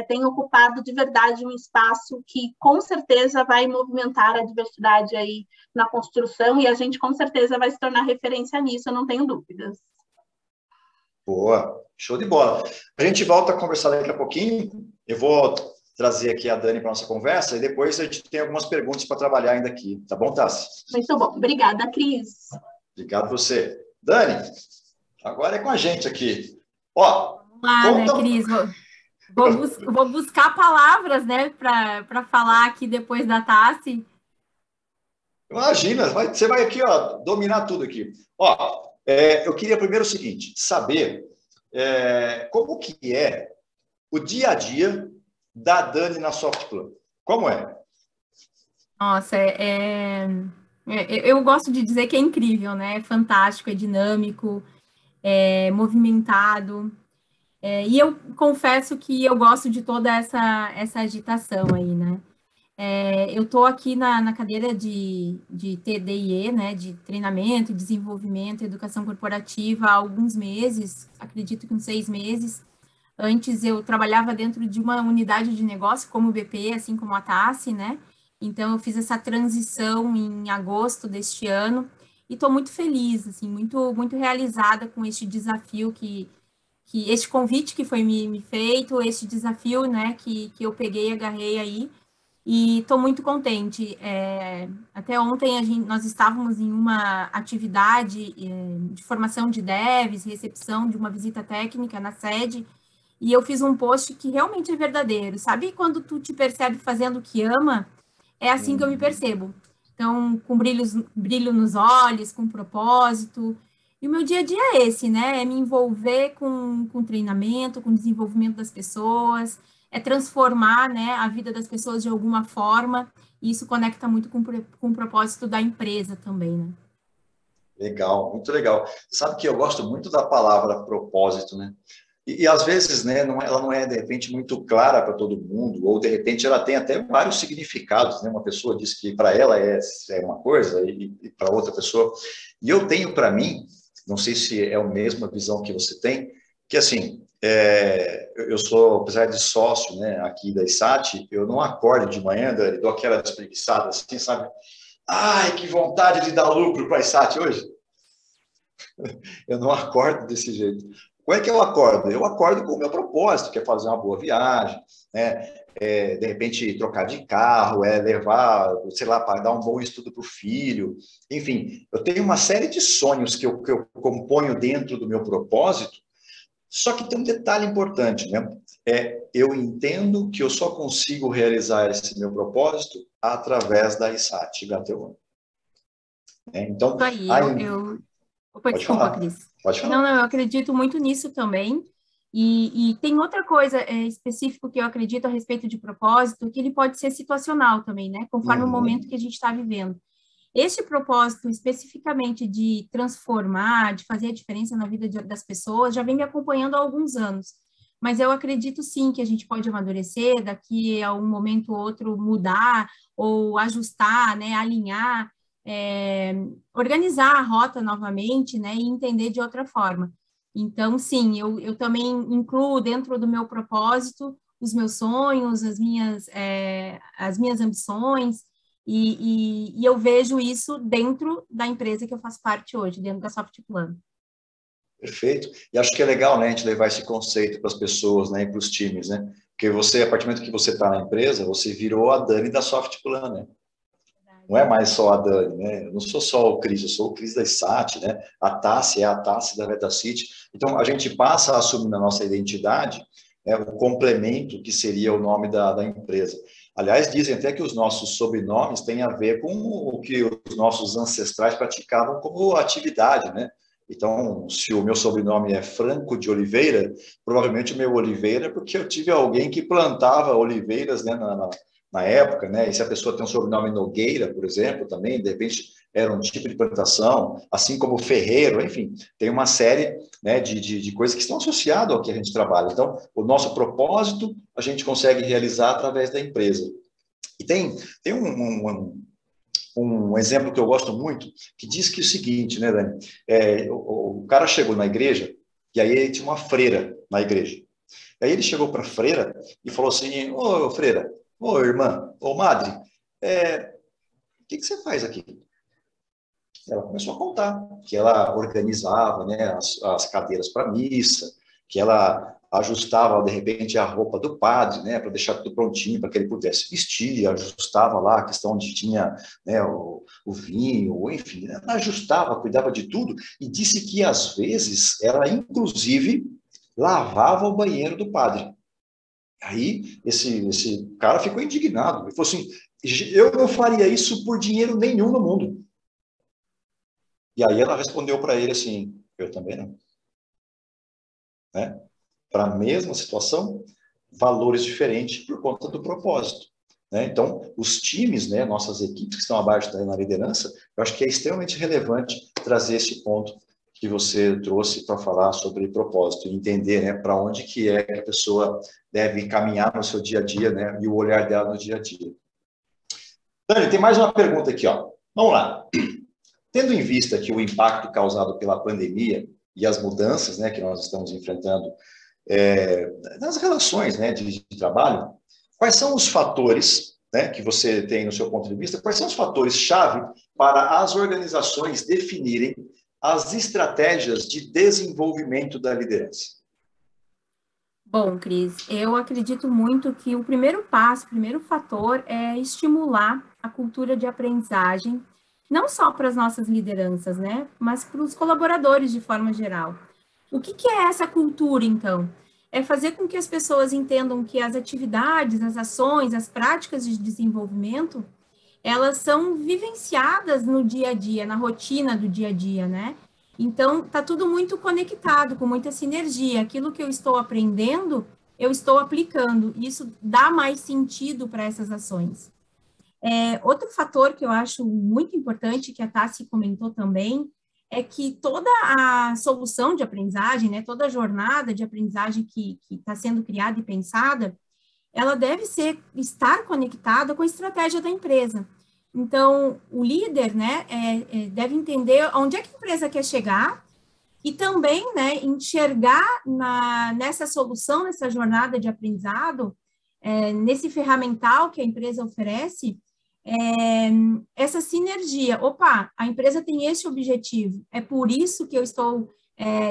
[SPEAKER 3] têm ocupado de verdade um espaço que com certeza vai movimentar a diversidade aí na construção e a gente com certeza vai se tornar referência nisso, eu não tenho dúvidas.
[SPEAKER 1] Boa, show de bola. A gente volta a conversar daqui a pouquinho, eu vou trazer aqui a Dani para nossa conversa e depois a gente tem algumas perguntas para trabalhar ainda aqui, tá bom, Tassi?
[SPEAKER 3] Muito bom, obrigada, Cris.
[SPEAKER 1] Obrigado a você. Dani, agora é com a gente aqui. Ó,
[SPEAKER 2] vamos lá, né, Cris? Vou buscar palavras, né, para falar aqui depois da Tassi.
[SPEAKER 1] Imagina, você vai aqui, ó, dominar tudo aqui. Ó, Eu queria primeiro o seguinte, saber como que é o dia a dia da Dani na Softplan. Como é?
[SPEAKER 2] Nossa, eu gosto de dizer que é incrível, né? É fantástico, é dinâmico, é movimentado. E eu confesso que eu gosto de toda essa agitação aí, né? Eu estou aqui na cadeira de TDIE, né? De treinamento, desenvolvimento, educação corporativa há alguns meses, acredito que uns 6 meses. Antes eu trabalhava dentro de uma unidade de negócio, como o BP, assim como a Tassi, né? Então eu fiz essa transição em agosto deste ano e estou muito feliz, assim, muito realizada com este desafio que este convite que foi me feito, este desafio, né, que eu peguei e agarrei aí, e estou muito contente. Até ontem nós estávamos em uma atividade de formação de devs, recepção de uma visita técnica na sede, e eu fiz um post que realmente é verdadeiro. Sabe quando tu te percebe fazendo o que ama? É assim que eu me percebo. Então, com brilho nos olhos, com propósito. E o meu dia a dia é esse, né? É me envolver com treinamento, com desenvolvimento das pessoas, é transformar, né, a vida das pessoas de alguma forma. E isso conecta muito com o propósito da empresa também, né?
[SPEAKER 1] Legal, muito legal. Sabe que eu gosto muito da palavra propósito, né? E às vezes, né, ela não é, de repente, muito clara para todo mundo, ou de repente ela tem até vários significados, né? Uma pessoa diz que para ela é uma coisa e para outra pessoa. E eu tenho para mim, não sei se é a mesma visão que você tem, que assim, eu sou, apesar de sócio, né, aqui da ISAT, eu não acordo de manhã, dou aquela despreguiçada assim, sabe? Ai, que vontade de dar lucro para a ISAT hoje. Eu não acordo desse jeito. Como é que eu acordo? Eu acordo com o meu propósito, que é fazer uma boa viagem, né? De repente trocar de carro, levar, sei lá, para dar um bom estudo para o filho. Enfim, eu tenho uma série de sonhos que eu componho dentro do meu propósito, só que tem um detalhe importante, né? Eu entendo que eu só consigo realizar esse meu propósito através da ISAT HT1. Então,
[SPEAKER 2] Isso aí, Opa,
[SPEAKER 1] pode
[SPEAKER 2] desculpa,
[SPEAKER 1] falar,
[SPEAKER 2] Cris.
[SPEAKER 1] pode
[SPEAKER 2] Não,
[SPEAKER 1] falar.
[SPEAKER 2] não, eu acredito muito nisso também. E tem outra coisa específica que eu acredito a respeito de propósito, que ele pode ser situacional também, né? Conforme o momento
[SPEAKER 1] Uhum.
[SPEAKER 2] que a gente está vivendo. Este propósito especificamente de transformar, de fazer a diferença na vida das pessoas, já vem me acompanhando há alguns anos. Mas eu acredito sim que a gente pode amadurecer, daqui a um momento ou outro mudar ou ajustar, né, alinhar, organizar a rota novamente, né, e entender de outra forma. Então, sim, eu também incluo dentro do meu propósito os meus sonhos, as minhas ambições, e eu vejo isso dentro da empresa que eu faço parte hoje, dentro da Softplan.
[SPEAKER 1] Perfeito. E acho que é legal, né, a gente levar esse conceito para as pessoas, né, e para os times, né? Porque você, a partir do momento que você está na empresa, você virou a Dani da Softplan, né? Não é mais só a Dani, né? Eu não sou só o Cris, eu sou o Cris da ISAT, né? A Tassi é a Tassi da Vetacity. Então, a gente passa a assumir na nossa identidade, né, o complemento que seria o nome da empresa. Aliás, dizem até que os nossos sobrenomes têm a ver com o que os nossos ancestrais praticavam como atividade, né? Então, se o meu sobrenome é Franco de Oliveira, provavelmente o meu Oliveira é porque eu tive alguém que plantava oliveiras, né, na época, né? E se a pessoa tem um sobrenome Nogueira, por exemplo, também, de repente, era um tipo de plantação, assim como Ferreiro, enfim, tem uma série, né, de coisas que estão associadas ao que a gente trabalha. Então, o nosso propósito a gente consegue realizar através da empresa. E tem um exemplo que eu gosto muito, que diz que é o seguinte, né, Dani? O cara chegou na igreja, e aí ele tinha uma freira na igreja. E aí ele chegou para a freira e falou assim, ô freira, ô irmã, ô madre, o que você faz aqui? Ela começou a contar que ela organizava, né, as cadeiras para missa, que ela ajustava, de repente, a roupa do padre, né, para deixar tudo prontinho para que ele pudesse vestir, ajustava lá a questão de tinha, né, o vinho, enfim, ela ajustava, cuidava de tudo, e disse que, às vezes, ela, inclusive, lavava o banheiro do padre. Aí, esse cara ficou indignado, ele falou assim, eu não faria isso por dinheiro nenhum no mundo. E aí ela respondeu para ele assim, eu também não. Né? Para a mesma situação, valores diferentes por conta do propósito. Né? Então, os times, né, nossas equipes que estão abaixo na liderança, eu acho que é extremamente relevante trazer esse ponto que você trouxe para falar sobre propósito, e entender, né, para onde que é que a pessoa deve caminhar no seu dia a dia, né, e o olhar dela no dia a dia. Dani, tem mais uma pergunta aqui, ó. Vamos lá. Tendo em vista que o impacto causado pela pandemia e as mudanças, né, que nós estamos enfrentando nas relações, né, de trabalho, quais são os fatores, né, que você tem no seu ponto de vista, quais são os fatores-chave para as organizações definirem as estratégias de desenvolvimento da liderança?
[SPEAKER 2] Bom, Cris, eu acredito muito que o primeiro passo, o primeiro fator é estimular a cultura de aprendizagem, não só para as nossas lideranças, né, mas para os colaboradores de forma geral. O que é essa cultura, então? É fazer com que as pessoas entendam que as atividades, as ações, as práticas de desenvolvimento, elas são vivenciadas no dia a dia, na rotina do dia a dia, né? Então, tá tudo muito conectado, com muita sinergia. Aquilo que eu estou aprendendo, eu estou aplicando. Isso dá mais sentido para essas ações. Outro fator que eu acho muito importante, que a Tassi comentou também, é que toda a solução de aprendizagem, né, toda a jornada de aprendizagem que está sendo criada e pensada, ela deve estar conectada com a estratégia da empresa. Então, o líder, né, deve entender onde é que a empresa quer chegar e também, né, enxergar nessa solução, nessa jornada de aprendizado, nesse ferramental que a empresa oferece, essa sinergia. Opa, a empresa tem esse objetivo, é por isso que eu estou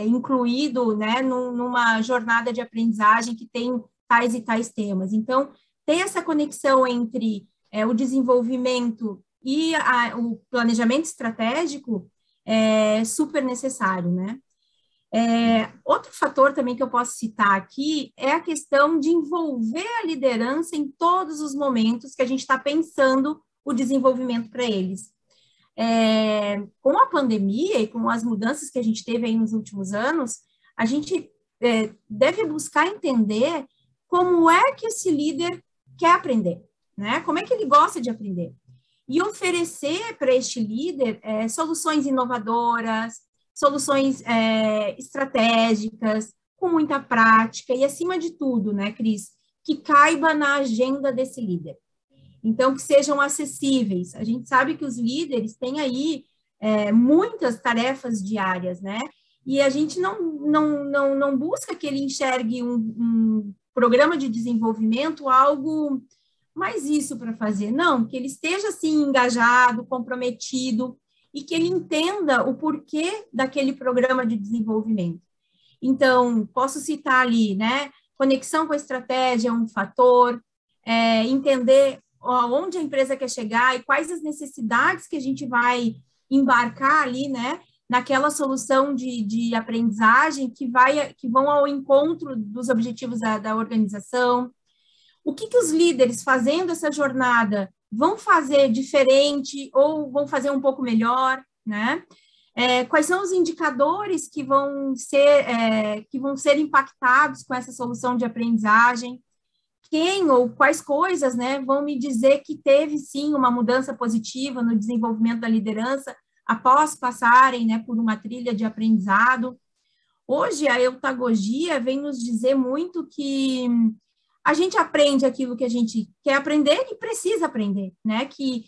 [SPEAKER 2] incluído, né, numa jornada de aprendizagem que tem tais e tais temas. Então, ter essa conexão entre o desenvolvimento e o planejamento estratégico é super necessário, né? Outro fator também que eu posso citar aqui é a questão de envolver a liderança em todos os momentos que a gente está pensando o desenvolvimento para eles. Com a pandemia e com as mudanças que a gente teve aí nos últimos anos, a gente deve buscar entender como é que esse líder quer aprender, né? Como é que ele gosta de aprender? E oferecer para este líder soluções inovadoras, soluções estratégicas, com muita prática e, acima de tudo, né, Cris, que caiba na agenda desse líder. Então, que sejam acessíveis. A gente sabe que os líderes têm aí muitas tarefas diárias, né? E a gente não busca que ele enxergue um programa de desenvolvimento algo mais isso para fazer. Não, que ele esteja, assim, engajado, comprometido e que ele entenda o porquê daquele programa de desenvolvimento. Então, posso citar ali, né? Conexão com a estratégia é um fator, entender onde a empresa quer chegar e quais as necessidades que a gente vai embarcar ali, né? Naquela solução de aprendizagem que vão ao encontro dos objetivos da organização. O que os líderes, fazendo essa jornada, vão fazer diferente ou vão fazer um pouco melhor, né? Quais são os indicadores que vão ser impactados com essa solução de aprendizagem? Quem ou quais coisas, né, vão me dizer que teve, sim, uma mudança positiva no desenvolvimento da liderança após passarem, né, por uma trilha de aprendizado? Hoje, a eutagogia vem nos dizer muito que a gente aprende aquilo que a gente quer aprender e precisa aprender, né? Que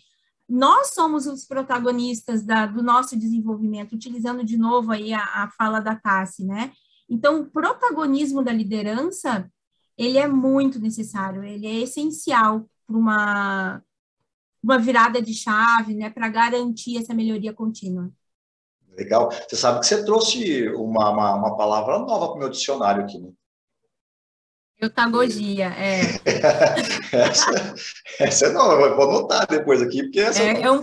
[SPEAKER 2] nós somos os protagonistas do nosso desenvolvimento, utilizando de novo aí a fala da Tassi, né? Então, o protagonismo da liderança, ele é muito necessário, ele é essencial para uma virada de chave, né? Para garantir essa melhoria contínua.
[SPEAKER 1] Legal. Você sabe que você trouxe uma palavra nova para o meu dicionário aqui, né?
[SPEAKER 2] Eutagogia,
[SPEAKER 1] essa não, eu vou anotar depois aqui, porque essa...
[SPEAKER 2] É um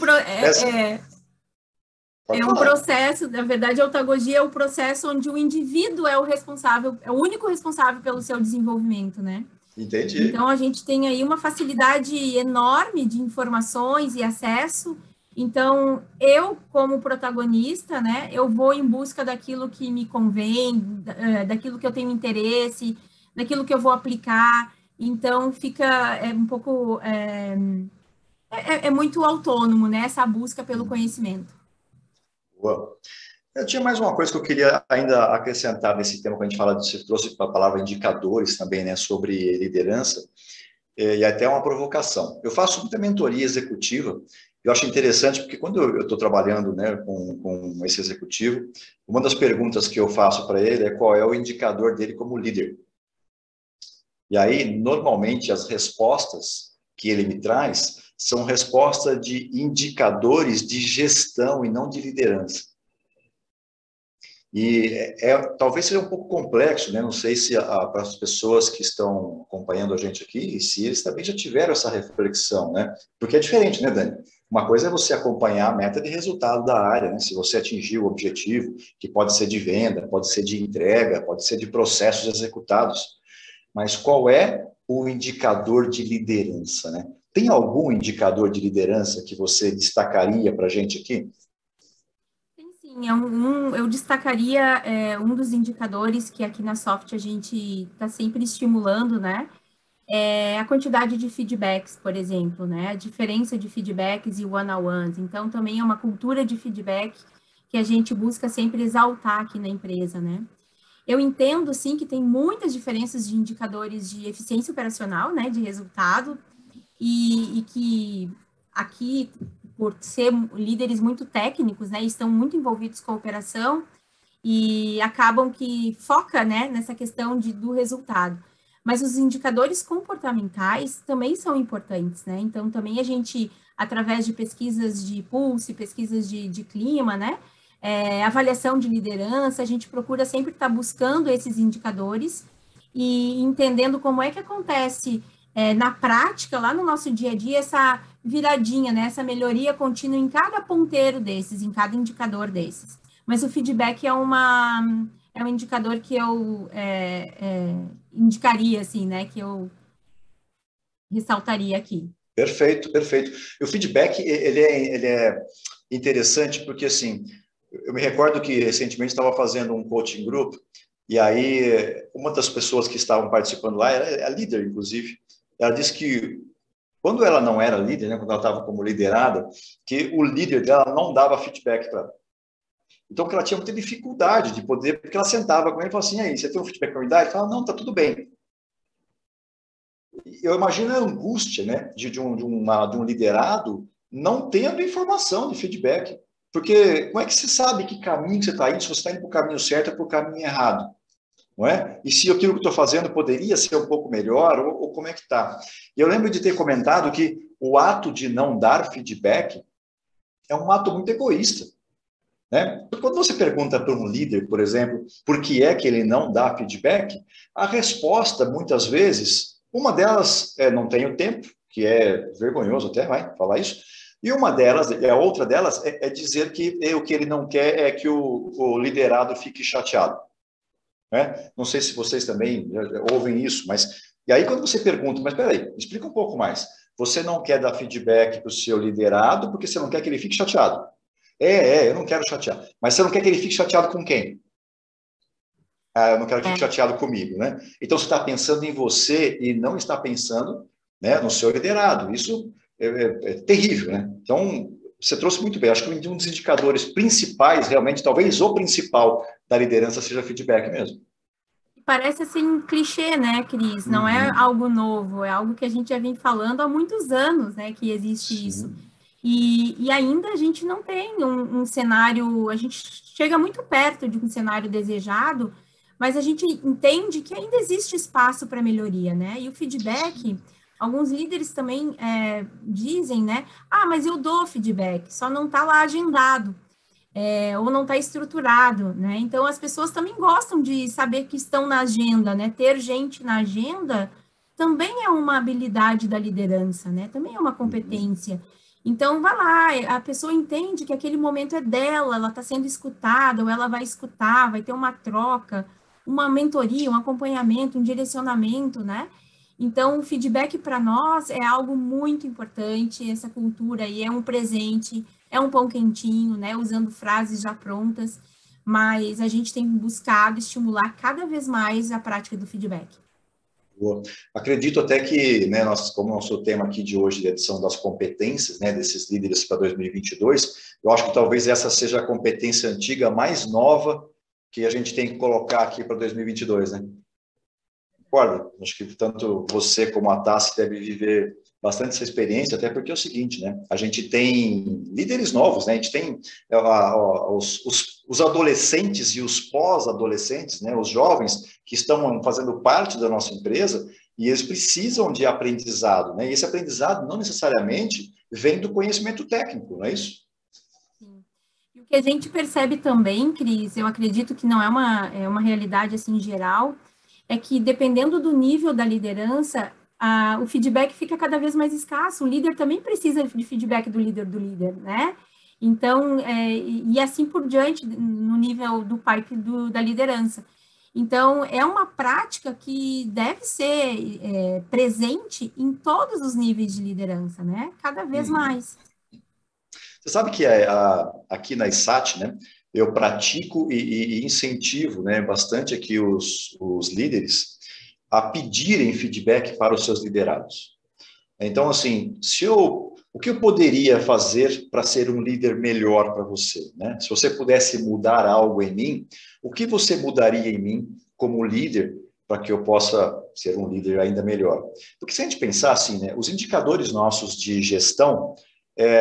[SPEAKER 2] processo, na verdade, a eutagogia é o processo onde o indivíduo é o responsável, é o único responsável pelo seu desenvolvimento, né?
[SPEAKER 1] Entendi.
[SPEAKER 2] Então, a gente tem aí uma facilidade enorme de informações e acesso, Então, eu, como protagonista, né, eu vou em busca daquilo que me convém, daquilo que eu tenho interesse, daquilo que eu vou aplicar. Então, fica um pouco... é muito autônomo, né, essa busca pelo conhecimento.
[SPEAKER 1] Boa. Eu tinha mais uma coisa que eu queria ainda acrescentar nesse tema, quando a gente fala, você trouxe a palavra indicadores também, né, sobre liderança, e até uma provocação. Eu faço muita mentoria executiva, eu acho interessante, porque quando eu estou trabalhando, né, com esse executivo, uma das perguntas que eu faço para ele é qual é o indicador dele como líder. E aí, normalmente, as respostas que ele me traz são respostas de indicadores de gestão e não de liderança. E talvez seja um pouco complexo, né? Não sei se para as pessoas que estão acompanhando a gente aqui, se eles também já tiveram essa reflexão, né? Porque é diferente, né, Dani? Uma coisa é você acompanhar a meta de resultado da área, né? Se você atingir o objetivo, que pode ser de venda, pode ser de entrega, pode ser de processos executados. Mas qual é o indicador de liderança, né? Tem algum indicador de liderança que você destacaria para a gente aqui?
[SPEAKER 2] Sim, eu destacaria um dos indicadores que aqui na Soft a gente está sempre estimulando, né? É a quantidade de feedbacks, por exemplo, né? A diferença de feedbacks e one-on-ones. Então, também é uma cultura de feedback que a gente busca sempre exaltar aqui na empresa, né? Eu entendo, sim, que tem muitas diferenças de indicadores de eficiência operacional, né? De resultado, e que aqui, por ser líderes muito técnicos, né, estão muito envolvidos com a operação e acabam que foca, né, nessa questão do resultado. Mas os indicadores comportamentais também são importantes, né? Então, também a gente, através de pesquisas de pulse, pesquisas de clima, né? Avaliação de liderança, a gente procura sempre estar buscando esses indicadores e entendendo como é que acontece na prática, lá no nosso dia a dia, essa viradinha, né? Essa melhoria contínua em cada ponteiro desses, em cada indicador desses. Mas o feedback é um indicador que eu indicaria, assim, né? Que eu ressaltaria aqui.
[SPEAKER 1] Perfeito, perfeito. O feedback, ele é interessante porque, assim, eu me recordo que recentemente estava fazendo um coaching group e aí uma das pessoas que estavam participando lá, era a líder, inclusive, ela disse que quando ela não era líder, né, quando ela estava como liderada, que o líder dela não dava feedback para ela. Então, que ela tinha muita dificuldade de poder, porque ela sentava com ele e falava assim, aí, você tem um feedback para me dar? Ele falava, não, tá tudo bem. Eu imagino a angústia, né, de um liderado não tendo informação de feedback. Porque como é que você sabe que caminho que você está indo, se você está indo para o caminho certo ou para o caminho errado? Não é? E se aquilo que eu estou fazendo poderia ser um pouco melhor, ou como é que está? E eu lembro de ter comentado que o ato de não dar feedback é um ato muito egoísta. Né? Quando você pergunta para um líder, por exemplo, por que é que ele não dá feedback, a resposta, muitas vezes, uma delas é não tenho tempo, que é vergonhoso até, vai falar isso, e uma delas, a outra delas, é dizer que o que ele não quer é que o liderado fique chateado. Né? Não sei se vocês também ouvem isso, mas... E aí quando você pergunta, mas peraí, explica um pouco mais. Você não quer dar feedback para o seu liderado porque você não quer que ele fique chateado. Eu não quero chatear. Mas você não quer que ele fique chateado com quem? Eu não quero que fique chateado comigo, né? Então, você está pensando em você e não está pensando, né, no seu liderado. Isso é terrível, né? Então, você trouxe muito bem. Acho que um dos indicadores principais, realmente, talvez o principal da liderança seja feedback mesmo.
[SPEAKER 2] Parece assim clichê, né, Cris? Não é algo novo, é algo que a gente já vem falando há muitos anos, né, que existe
[SPEAKER 1] Sim.
[SPEAKER 2] isso. E ainda a gente não tem um cenário, a gente chega muito perto de um cenário desejado, mas a gente entende que ainda existe espaço para melhoria, né? E o feedback, alguns líderes também dizem, né? Mas eu dou feedback, só não está lá agendado. Ou não está estruturado, né? Então, as pessoas também gostam de saber que estão na agenda, né? Ter gente na agenda também é uma habilidade da liderança, né? Também é uma competência. Então, vai lá, a pessoa entende que aquele momento é dela, ela está sendo escutada, ou ela vai escutar, vai ter uma troca, uma mentoria, um acompanhamento, um direcionamento, né? Então, o feedback para nós é algo muito importante, essa cultura aí é um presente é um pão quentinho, né, usando frases já prontas, mas a gente tem buscado estimular cada vez mais a prática do feedback.
[SPEAKER 1] Boa. Acredito até que, né, como nosso tema aqui de hoje, de edição das competências, né, desses líderes para 2022, eu acho que talvez essa seja a competência antiga mais nova que a gente tem que colocar aqui para 2022, né? Concordo. Acho que tanto você como a Tassi deve viver bastante essa experiência, até porque é o seguinte, né? A gente tem líderes novos, né? A gente tem os adolescentes e os pós-adolescentes, né? Os jovens que estão fazendo parte da nossa empresa e eles precisam de aprendizado, né? E esse aprendizado não necessariamente vem do conhecimento técnico, não é isso?
[SPEAKER 2] Sim. E o que a gente percebe também, Cris, eu acredito que não é uma realidade assim geral, é que dependendo do nível da liderança, o feedback fica cada vez mais escasso. O líder também precisa de feedback do líder, né? Então, e assim por diante, no nível do pipe da liderança. Então, é uma prática que deve ser presente em todos os níveis de liderança, né? Cada vez mais.
[SPEAKER 1] Você sabe que aqui na ISAT, né, eu pratico e incentivo, né, bastante aqui os líderes a pedirem feedback para os seus liderados. Então, assim, o que eu poderia fazer para ser um líder melhor para você, né? Se você pudesse mudar algo em mim, o que você mudaria em mim como líder para que eu possa ser um líder ainda melhor? Porque se a gente pensar assim, né, os indicadores nossos de gestão,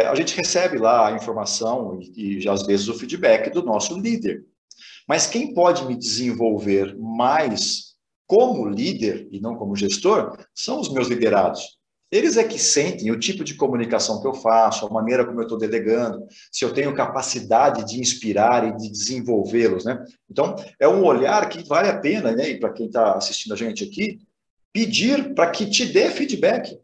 [SPEAKER 1] a gente recebe lá a informação e às vezes o feedback do nosso líder. Mas quem pode me desenvolver mais como líder e não como gestor são os meus liderados. Eles é que sentem o tipo de comunicação que eu faço, a maneira como eu estou delegando, se eu tenho capacidade de inspirar e de desenvolvê-los, né? Então, é um olhar que vale a pena, né? E para quem está assistindo a gente aqui, pedir para que te dê feedback.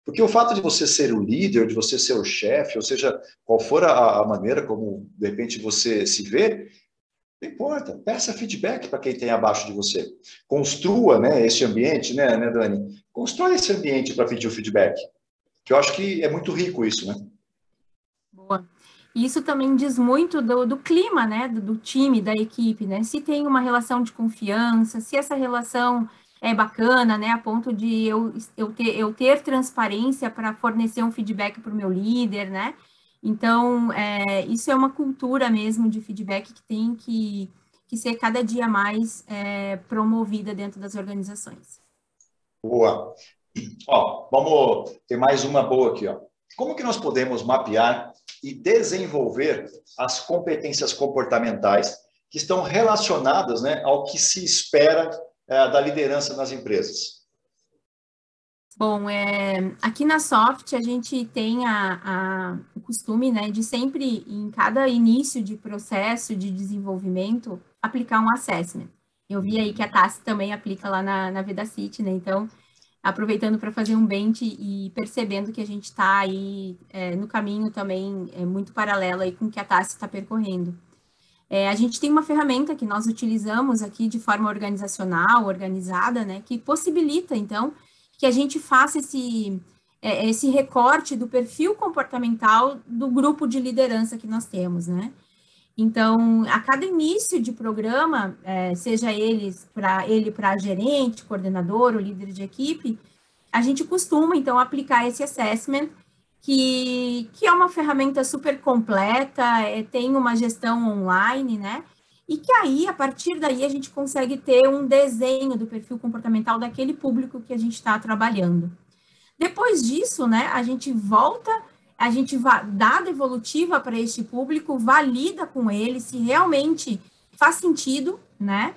[SPEAKER 1] Porque o fato de você ser o líder, de você ser o chefe, ou seja, qual for a maneira como, de repente, você se vê, não importa, peça feedback para quem tem abaixo de você. Construa, né, esse ambiente, né, Dani? Constrói esse ambiente para pedir o feedback. Que eu acho que é muito rico isso, né?
[SPEAKER 2] Boa. E isso também diz muito do clima, né, do time, da equipe, né? Se tem uma relação de confiança, se essa relação é bacana, né, a ponto de eu ter transparência para fornecer um feedback para o meu líder, né? Então, isso é uma cultura mesmo de feedback que tem que ser cada dia mais promovida dentro das organizações.
[SPEAKER 1] Boa. Ó, vamos ter mais uma boa aqui, ó. Como que nós podemos mapear e desenvolver as competências comportamentais que estão relacionadas, né, ao que se espera da liderança nas empresas?
[SPEAKER 2] Bom, aqui na Soft a gente tem o costume, né, de sempre, em cada início de processo de desenvolvimento, aplicar um assessment. Eu vi aí que a Tassi também aplica lá na Vedacity, né, então, aproveitando para fazer um bench e percebendo que a gente está aí no caminho também muito paralelo aí com o que a Tassi está percorrendo. A gente tem uma ferramenta que nós utilizamos aqui de forma organizacional, organizada, né, que possibilita, então, que a gente faça esse recorte do perfil comportamental do grupo de liderança que nós temos, né? Então, a cada início de programa, seja ele para gerente, coordenador ou líder de equipe, a gente costuma, então, aplicar esse assessment, que é uma ferramenta super completa, tem uma gestão online, né? E que aí, a partir daí, a gente consegue ter um desenho do perfil comportamental daquele público que a gente está trabalhando. Depois disso, né, a gente dá a devolutiva para este público, valida com ele se realmente faz sentido, né?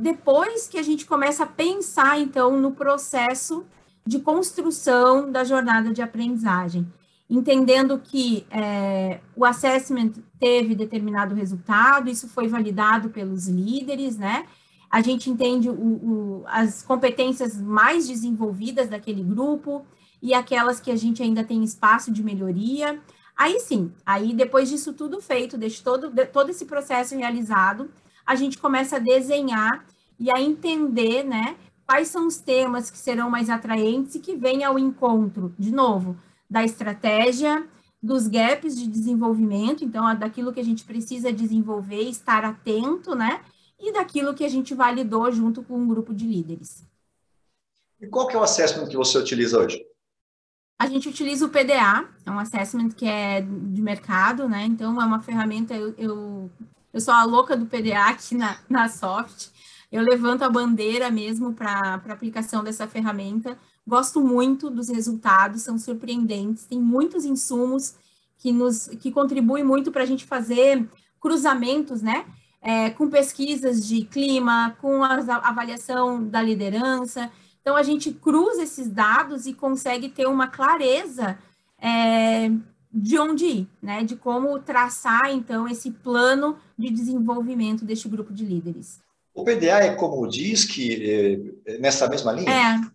[SPEAKER 2] Depois que a gente começa a pensar, então, no processo de construção da jornada de aprendizagem, entendendo que o assessment teve determinado resultado, isso foi validado pelos líderes, né? A gente entende as competências mais desenvolvidas daquele grupo e aquelas que a gente ainda tem espaço de melhoria. Aí sim, aí depois disso tudo feito, todo esse processo realizado, a gente começa a desenhar e a entender, né, quais são os temas que serão mais atraentes e que venham ao encontro, de novo, da estratégia, dos gaps de desenvolvimento, então, daquilo que a gente precisa desenvolver, estar atento, né? E daquilo que a gente validou junto com um grupo de líderes.
[SPEAKER 1] E qual que é o assessment que você utiliza hoje?
[SPEAKER 2] A gente utiliza o PDA, é um assessment que é de mercado, né? Então, é uma ferramenta, eu sou a louca do PDA aqui na Soft, eu levanto a bandeira mesmo para aplicação dessa ferramenta, gosto muito dos resultados, são surpreendentes, tem muitos insumos que contribuem muito para a gente fazer cruzamentos, né? Com pesquisas de clima, com a avaliação da liderança. Então, a gente cruza esses dados e consegue ter uma clareza de onde ir, né? De como traçar, então, esse plano de desenvolvimento deste grupo de líderes.
[SPEAKER 1] O PDA é como o DISC, nessa mesma linha?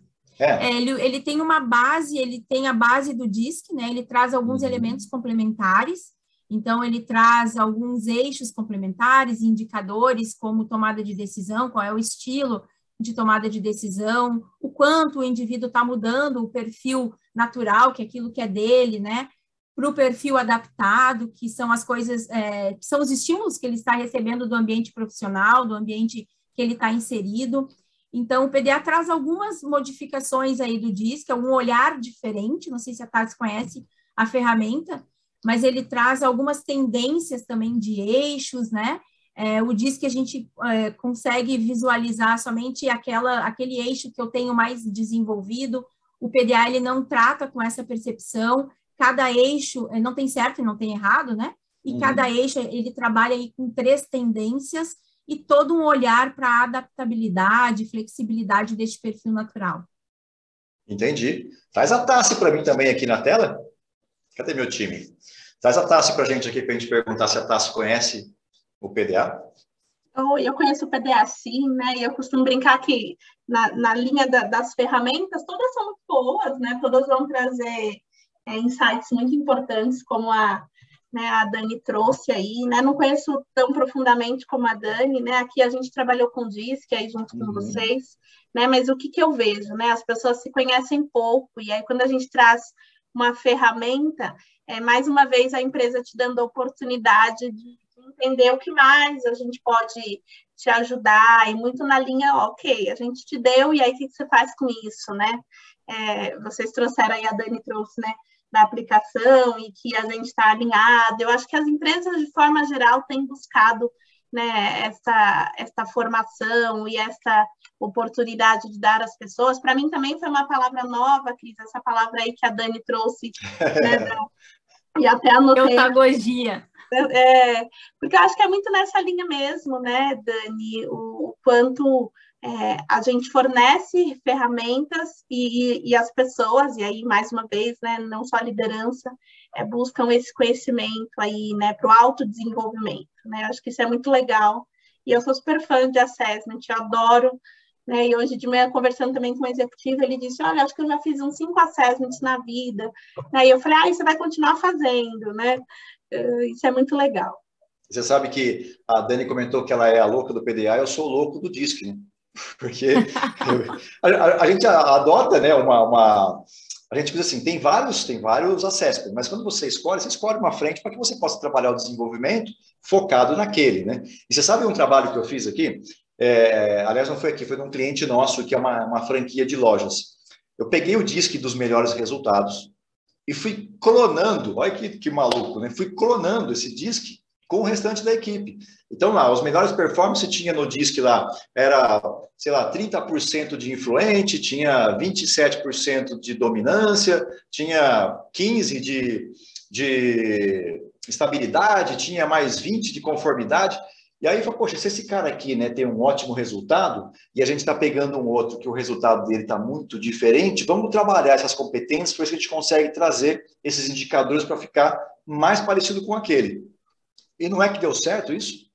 [SPEAKER 2] Ele tem uma base, ele tem a base do DISC, né? Ele traz alguns elementos complementares. Então, ele traz alguns eixos complementares, indicadores, como tomada de decisão, qual é o estilo de tomada de decisão, o quanto o indivíduo está mudando o perfil natural, que é aquilo que é dele, né, para o perfil adaptado, que são as coisas, que são os estímulos que ele está recebendo do ambiente profissional, do ambiente que ele está inserido. Então, o PDA traz algumas modificações aí do DISC, é um olhar diferente, não sei se a Tati conhece a ferramenta, mas ele traz algumas tendências também de eixos, né? O DISC que a gente consegue visualizar somente aquele eixo que eu tenho mais desenvolvido. O PDA, ele não trata com essa percepção. Cada eixo, não tem certo e não tem errado, né? E cada eixo, ele trabalha aí com 3 tendências e todo um olhar para a adaptabilidade, flexibilidade deste perfil natural.
[SPEAKER 1] Entendi. Traz a Tassi para mim também aqui na tela. Cadê meu time? Traz a Tassi para a gente aqui, para a gente perguntar se a Tassi conhece o PDA.
[SPEAKER 3] Eu conheço o PDA sim, né? E eu costumo brincar que na linha das ferramentas, todas são muito boas, né? Todas vão trazer insights muito importantes, como a Dani trouxe aí, né? Não conheço tão profundamente como a Dani, né? Aqui a gente trabalhou com o DISC aí junto com vocês, né? Mas o que eu vejo, né? As pessoas se conhecem pouco, e aí quando a gente traz uma ferramenta, mais uma vez a empresa te dando a oportunidade de entender o que mais a gente pode te ajudar, e muito na linha, ok, a gente te deu, e aí o que você faz com isso, né? Vocês trouxeram aí, a Dani trouxe, né, da aplicação, e que a gente está alinhado. Eu acho que as empresas, de forma geral, têm buscado, né, essa formação e essa oportunidade de dar às pessoas. Para mim também foi uma palavra nova, Cris, essa palavra aí que a Dani trouxe, né, e até anotei.
[SPEAKER 2] Eutagogia.
[SPEAKER 3] Porque eu acho que é muito nessa linha mesmo, né, Dani, o quanto a gente fornece ferramentas e as pessoas, e aí, mais uma vez, né, não só a liderança, buscam esse conhecimento aí, né, para o autodesenvolvimento, né, eu acho que isso é muito legal, e eu sou super fã de assessment, eu adoro, né, e hoje de manhã, conversando também com um executivo, ele disse, olha, acho que eu já fiz uns 5 assessments na vida, né, e eu falei, você vai continuar fazendo, né, isso é muito legal.
[SPEAKER 1] Você sabe que a Dani comentou que ela é a louca do PDA, eu sou o louco do DISC, né? Porque a gente adota, né, a gente diz assim, tem vários assessments, mas quando você escolhe uma frente para que você possa trabalhar o desenvolvimento focado naquele, né? E você sabe um trabalho que eu fiz aqui? Aliás, não foi aqui, foi de um cliente nosso que é uma franquia de lojas. Eu peguei o DISC dos melhores resultados e fui clonando, olha que maluco, né? Fui clonando esse DISC com o restante da equipe. Então, lá, os melhores performances tinha no DISC lá, era, sei lá, 30% de influente, tinha 27% de dominância, tinha 15% de estabilidade, tinha mais 20% de conformidade. E aí, poxa, se esse cara aqui, né, tem um ótimo resultado e a gente está pegando um outro que o resultado dele está muito diferente, vamos trabalhar essas competências para ver se a gente consegue trazer esses indicadores para ficar mais parecido com aquele. E não é que deu certo isso?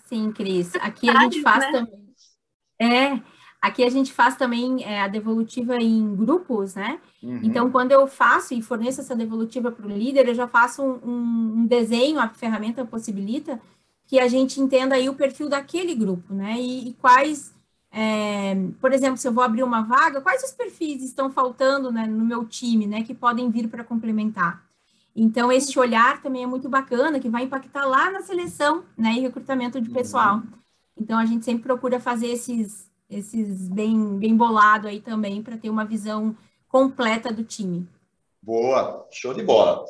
[SPEAKER 2] Sim, Cris. Aqui a gente faz também. Aqui a gente faz também a devolutiva em grupos, né? Então, quando eu faço e forneço essa devolutiva para o líder, eu já faço um desenho, a ferramenta possibilita que a gente entenda aí o perfil daquele grupo, né? E quais, por exemplo, se eu vou abrir uma vaga, quais os perfis estão faltando, né, no meu time, né, que podem vir para complementar. Então, esse olhar também é muito bacana, que vai impactar lá na seleção, né, e recrutamento de pessoal. Então, a gente sempre procura fazer esses bem bolado aí também, para ter uma visão completa do time.
[SPEAKER 1] Boa, show de bola.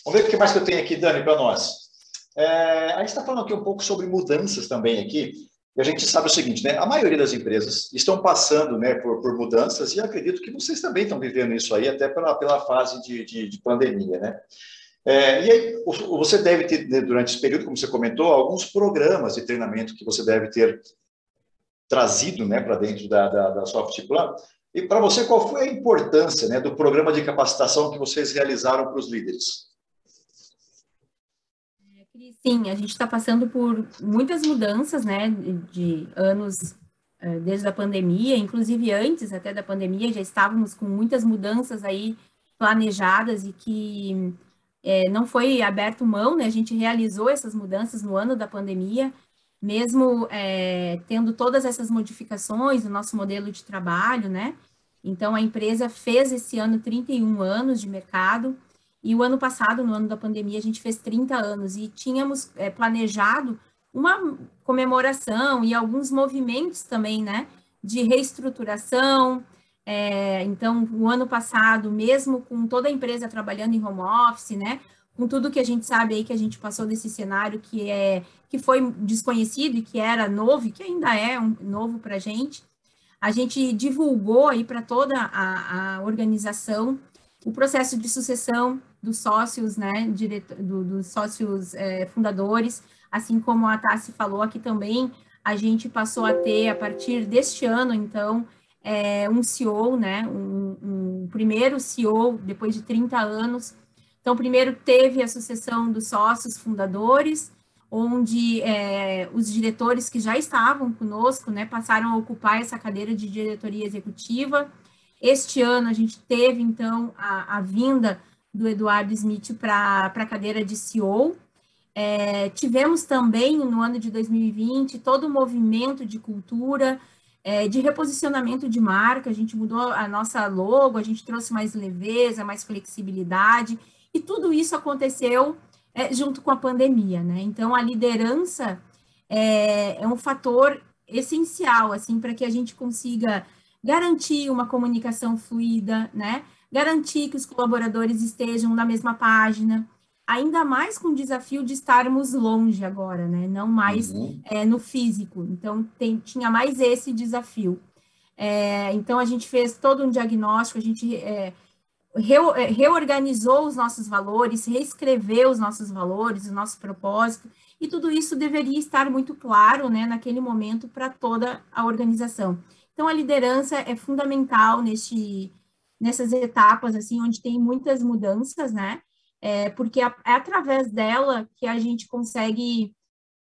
[SPEAKER 1] Vamos ver o que mais que eu tenho aqui, Dani, para nós. A gente está falando aqui um pouco sobre mudanças também aqui, e a gente sabe o seguinte, né? A maioria das empresas estão passando, né, por mudanças, e acredito que vocês também estão vivendo isso aí, até pela fase de pandemia, né? E aí, você deve ter, né, durante esse período, como você comentou, alguns programas de treinamento que você deve ter trazido, né, para dentro da Softplan. E para você, qual foi a importância, né, do programa de capacitação que vocês realizaram para os líderes?
[SPEAKER 2] Sim, a gente está passando por muitas mudanças, né, de anos desde a pandemia, inclusive antes até da pandemia, já estávamos com muitas mudanças aí planejadas e que não foi aberto mão, né, a gente realizou essas mudanças no ano da pandemia, mesmo tendo todas essas modificações no nosso modelo de trabalho, né, então a empresa fez esse ano 31 anos de mercado, e o ano passado, no ano da pandemia, a gente fez 30 anos e tínhamos planejado uma comemoração e alguns movimentos também, né, de reestruturação. Então, o ano passado, mesmo com toda a empresa trabalhando em home office, né, com tudo que a gente sabe aí que a gente passou desse cenário que foi desconhecido e que era novo e que ainda é novo para a gente divulgou aí para toda a organização o processo de sucessão dos sócios, né, dos sócios fundadores, assim como a Tassi falou aqui também, a gente passou a ter, a partir deste ano, então, um CEO, né, um primeiro CEO, depois de 30 anos. Então, primeiro teve a sucessão dos sócios fundadores, onde os diretores que já estavam conosco, né, passaram a ocupar essa cadeira de diretoria executiva. Este ano, a gente teve, então, a vinda do Eduardo Smith para a cadeira de CEO. Tivemos também, no ano de 2020, todo o movimento de cultura, de reposicionamento de marca, a gente mudou a nossa logo, a gente trouxe mais leveza, mais flexibilidade, e tudo isso aconteceu junto com a pandemia, né? Então, a liderança é um fator essencial, assim, para que a gente consiga garantir uma comunicação fluida, né? Garantir que os colaboradores estejam na mesma página, ainda mais com o desafio de estarmos longe agora, né? Não mais no físico. Então, tinha mais esse desafio. Então, a gente fez todo um diagnóstico, a gente reorganizou os nossos valores, reescreveu os nossos valores, o nosso propósito, e tudo isso deveria estar muito claro, né, naquele momento para toda a organização. Então, a liderança é fundamental nessas etapas, assim, onde tem muitas mudanças, né? Porque é através dela que a gente consegue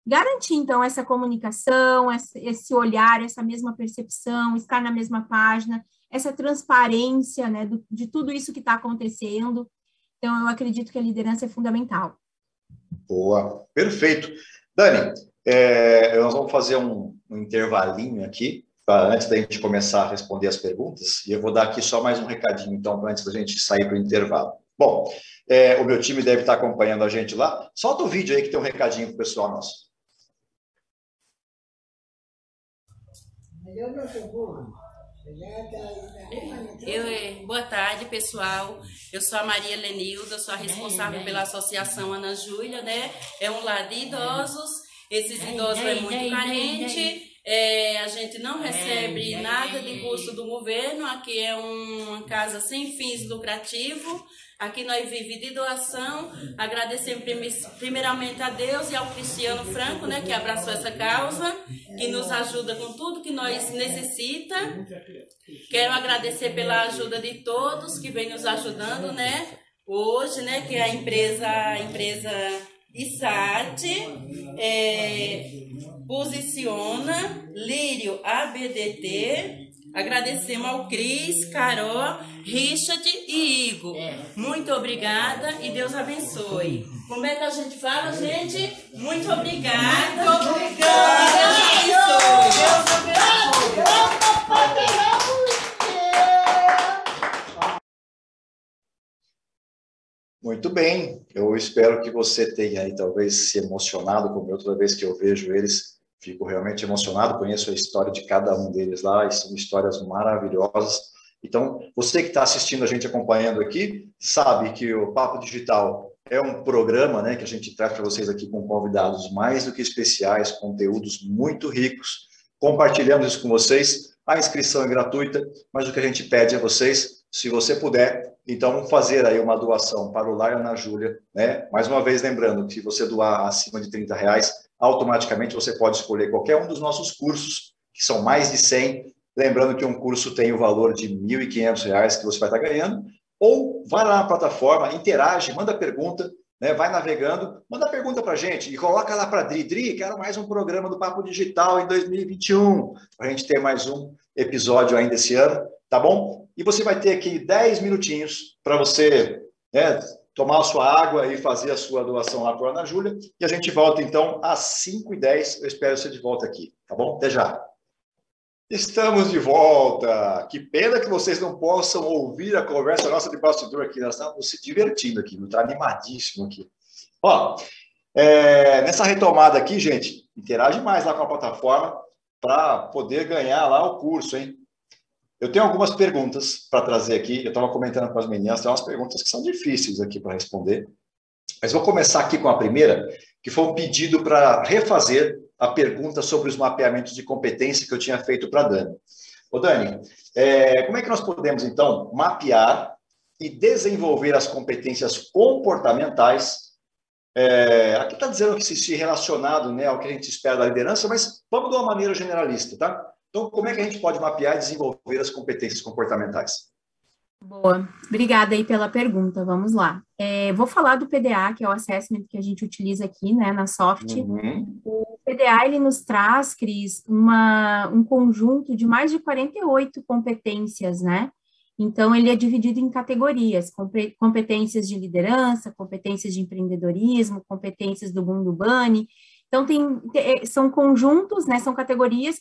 [SPEAKER 2] garantir, então, essa comunicação, esse olhar, essa mesma percepção, estar na mesma página, essa transparência, né, de tudo isso que está acontecendo. Então, eu acredito que a liderança é fundamental.
[SPEAKER 1] Boa, perfeito. Dani, nós vamos fazer um intervalinho aqui, antes da gente começar a responder as perguntas, e eu vou dar aqui só mais um recadinho, então, antes da gente sair para o intervalo. Bom, o meu time deve estar acompanhando a gente lá. Solta o vídeo aí que tem um recadinho para o pessoal nosso.
[SPEAKER 4] Boa tarde, pessoal. Eu sou a Maria Lenilda, sou a responsável pela Associação Ana Júlia, né? É um lar de idosos. Esses idosos é muito carente. A gente não recebe nada de custo do governo. Aqui é uma casa sem fins lucrativos. Aqui nós vivemos de doação. Agradecemos primeiramente a Deus e ao Cristiano Franco, né, que abraçou essa causa, que nos ajuda com tudo que nós necessitamos. Quero agradecer pela ajuda de todos que vem nos ajudando, né, hoje, né, que é a empresa ISAT, Posiciona, Lírio ABDT. Agradecemos ao Cris, Carol, Richard e Igor. Muito obrigada e Deus abençoe. Como é que a gente fala, gente? Muito obrigada. Muito obrigada. Deus abençoe.
[SPEAKER 1] Muito bem, eu espero que você tenha aí talvez se emocionado como eu, toda vez que eu vejo eles, fico realmente emocionado, conheço a história de cada um deles lá, e são histórias maravilhosas. Então, você que está assistindo a gente, acompanhando aqui, sabe que o Papo Digital é um programa, né, que a gente traz para vocês aqui com convidados mais do que especiais, conteúdos muito ricos, compartilhamos isso com vocês. A inscrição é gratuita, mas o que a gente pede a vocês, se você puder, então fazer aí uma doação para o Lar Ana Júlia, né? Mais uma vez lembrando que se você doar acima de R$30, automaticamente você pode escolher qualquer um dos nossos cursos, que são mais de 100. Lembrando que um curso tem o valor de R$1.500 que você vai estar ganhando, ou vai lá na plataforma, interage, manda pergunta, né? Vai navegando, manda pergunta para a gente e coloca lá para a Dri, quero mais um programa do Papo Digital em 2021, para a gente ter mais um episódio ainda esse ano, tá bom? E você vai ter aqui 10 minutinhos para você, né, tomar a sua água e fazer a sua doação lá para a Ana Júlia, e a gente volta então às 5h10, eu espero você de volta aqui, tá bom? Até já! Estamos de volta. Que pena que vocês não possam ouvir a conversa nossa de bastidor aqui. Nós estamos se divertindo aqui, está animadíssimo aqui. Ó, nessa retomada aqui, gente, interage mais lá com a plataforma para poder ganhar lá o curso, hein? Eu tenho algumas perguntas para trazer aqui. Eu estava comentando com as meninas, tem umas perguntas que são difíceis aqui para responder. Mas vou começar aqui com a primeira, que foi um pedido para refazer a pergunta sobre os mapeamentos de competência que eu tinha feito para a Dani. Ô, Dani, como é que nós podemos, então, mapear e desenvolver as competências comportamentais? Aqui está dizendo que se relacionado, né, ao que a gente espera da liderança, mas vamos de uma maneira generalista, tá? Então, como é que a gente pode mapear e desenvolver as competências comportamentais?
[SPEAKER 2] Boa, obrigada aí pela pergunta, vamos lá. Vou falar do PDA, que é o assessment que a gente utiliza aqui, né, na Soft.
[SPEAKER 1] Uhum.
[SPEAKER 2] O PDA, ele nos traz, Cris, um conjunto de mais de 48 competências, né? Então, ele é dividido em categorias, competências de liderança, competências de empreendedorismo, competências do mundo Bunny. Então, são conjuntos, né, são categorias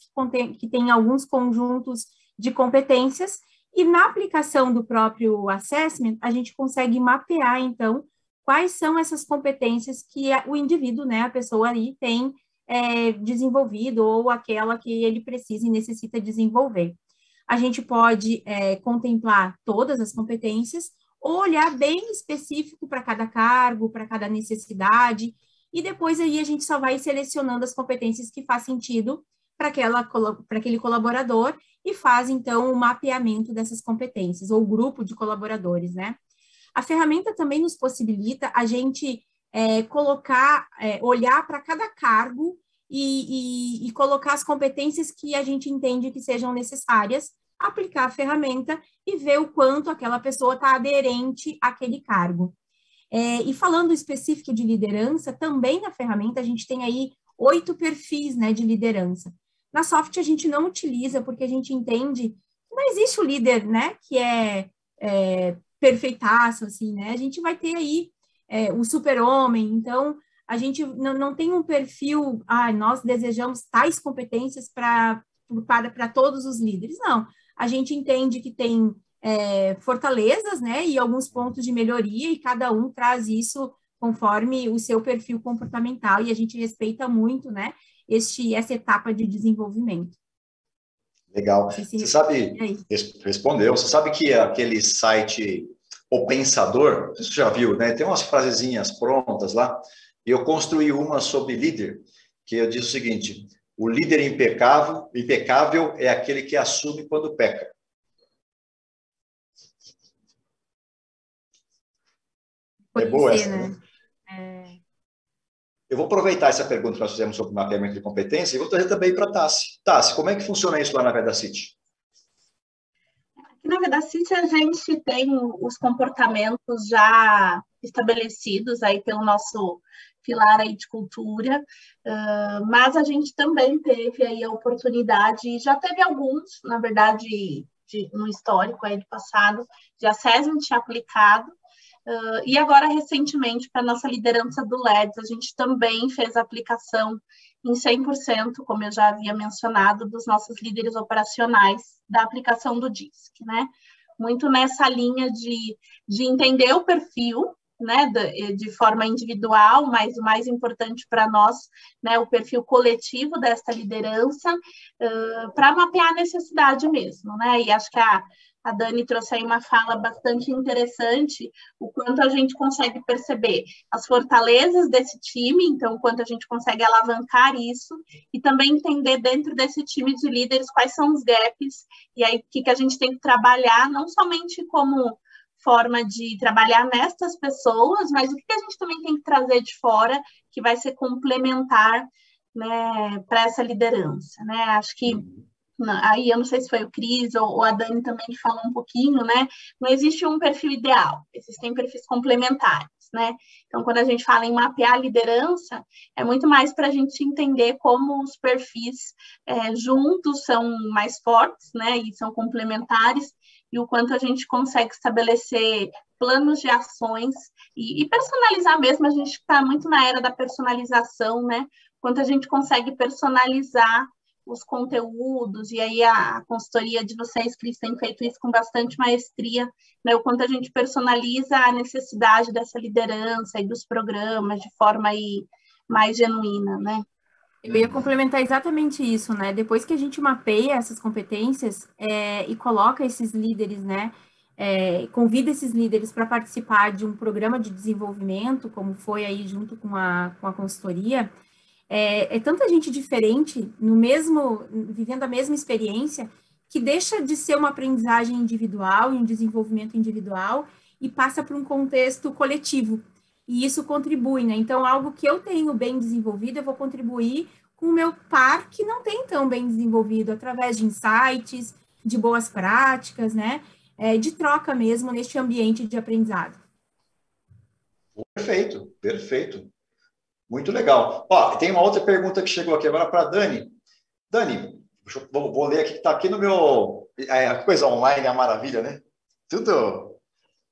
[SPEAKER 2] que têm alguns conjuntos de competências, e na aplicação do próprio assessment, a gente consegue mapear, então, quais são essas competências que o indivíduo, né, a pessoa ali tem desenvolvido, ou aquela que ele precisa e necessita desenvolver. A gente pode contemplar todas as competências, ou olhar bem específico para cada cargo, para cada necessidade, e depois aí a gente só vai selecionando as competências que faz sentido para aquele colaborador, e faz, então, o mapeamento dessas competências, ou grupo de colaboradores, né? A ferramenta também nos possibilita a gente olhar para cada cargo e colocar as competências que a gente entende que sejam necessárias, aplicar a ferramenta e ver o quanto aquela pessoa está aderente àquele cargo. E falando específico de liderança, também na ferramenta a gente tem aí 8 perfis, né, de liderança. Na Soft a gente não utiliza porque a gente entende que não existe o líder, né, que é perfeitaço, assim, né? A gente vai ter aí o super-homem, então a gente não tem um perfil, nós desejamos tais competências para todos os líderes, não. A gente entende que tem fortalezas, né, e alguns pontos de melhoria, e cada um traz isso conforme o seu perfil comportamental, e a gente respeita muito, né, essa etapa de desenvolvimento.
[SPEAKER 1] Legal. Você sabe, respondeu, você sabe que aquele site O Pensador, você já viu, né? Tem umas frasezinhas prontas lá, e eu construí uma sobre líder, que diz o seguinte: o líder impecável é aquele que assume quando peca. É boa essa, né? Eu vou aproveitar essa pergunta que nós fizemos sobre mapeamento de competência e vou trazer também para a Tassi. Tassi, como é que funciona isso lá na Vedacity?
[SPEAKER 3] Aqui na Vedacity a gente tem os comportamentos já estabelecidos aí pelo nosso pilar aí de cultura, mas a gente também teve aí a oportunidade, já teve alguns, na verdade, no histórico aí do passado, de assessment aplicado. E agora, recentemente, para a nossa liderança do LEDS, a gente também fez a aplicação em 100%, como eu já havia mencionado, dos nossos líderes operacionais da aplicação do DISC, né? Muito nessa linha de entender o perfil, né, de forma individual, mas o mais importante para nós, né, o perfil coletivo desta liderança, para mapear a necessidade mesmo, né? E acho que a Dani trouxe aí uma fala bastante interessante, o quanto a gente consegue perceber as fortalezas desse time, então, o quanto a gente consegue alavancar isso, e também entender dentro desse time de líderes quais são os gaps, e aí o que a gente tem que trabalhar, não somente como forma de trabalhar nestas pessoas, mas o que a gente também tem que trazer de fora, que vai ser complementar, né, para essa liderança, né? Acho que aí eu não sei se foi o Cris ou a Dani também que falou um pouquinho, né? Não existe um perfil ideal, existem perfis complementares, né? Então, quando a gente fala em mapear a liderança, é muito mais para a gente entender como os perfis juntos são mais fortes, né? E são complementares, e o quanto a gente consegue estabelecer planos de ações e personalizar mesmo. A gente está muito na era da personalização, né? Quanto a gente consegue personalizar os conteúdos, e aí a consultoria de vocês, Cris, tem feito isso com bastante maestria, né? O quanto a gente personaliza a necessidade dessa liderança e dos programas de forma aí mais genuína, né?
[SPEAKER 2] Eu ia complementar exatamente isso, né? Depois que a gente mapeia essas competências e coloca esses líderes, né? Convida esses líderes para participar de um programa de desenvolvimento, como foi aí junto com a consultoria, tanta gente diferente, vivendo a mesma experiência, que deixa de ser uma aprendizagem individual e um desenvolvimento individual e passa para um contexto coletivo. E isso contribui, né? Então, algo que eu tenho bem desenvolvido, eu vou contribuir com o meu par que não tem tão bem desenvolvido, através de insights, de boas práticas, né? De troca mesmo neste ambiente de aprendizado.
[SPEAKER 1] Perfeito, perfeito. Muito legal. Ó, tem uma outra pergunta que chegou aqui agora para a Dani. Dani, vou ler aqui, que está aqui no meu... A coisa online é uma maravilha, né? Tudo...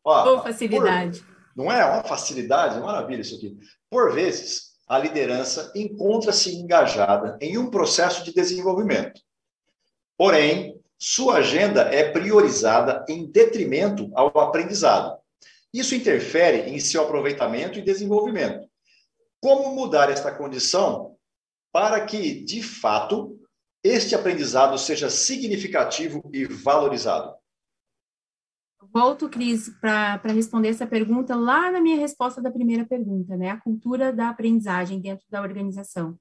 [SPEAKER 1] Ó,
[SPEAKER 2] facilidade.
[SPEAKER 1] Não é uma facilidade? É maravilha isso aqui. Por vezes, a liderança encontra-se engajada em um processo de desenvolvimento. Porém, sua agenda é priorizada em detrimento ao aprendizado. Isso interfere em seu aproveitamento e desenvolvimento. Como mudar esta condição para que, de fato, este aprendizado seja significativo e valorizado?
[SPEAKER 2] Volto, Cris, para responder essa pergunta lá na minha resposta da primeira pergunta, né? A cultura da aprendizagem dentro da organização.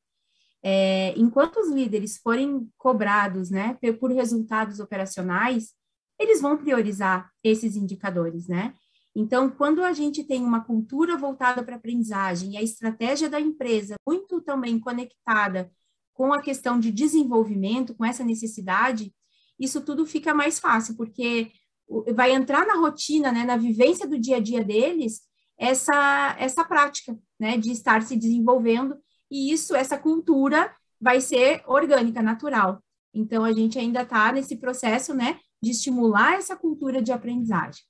[SPEAKER 2] Enquanto os líderes forem cobrados, né, por resultados operacionais, eles vão priorizar esses indicadores, né? Então, quando a gente tem uma cultura voltada para a aprendizagem e a estratégia da empresa muito também conectada com a questão de desenvolvimento, com essa necessidade, isso tudo fica mais fácil, porque vai entrar na rotina, né, na vivência do dia a dia deles, essa prática, né, de estar se desenvolvendo, e essa cultura vai ser orgânica, natural. Então, a gente ainda está nesse processo, né, de estimular essa cultura de aprendizagem.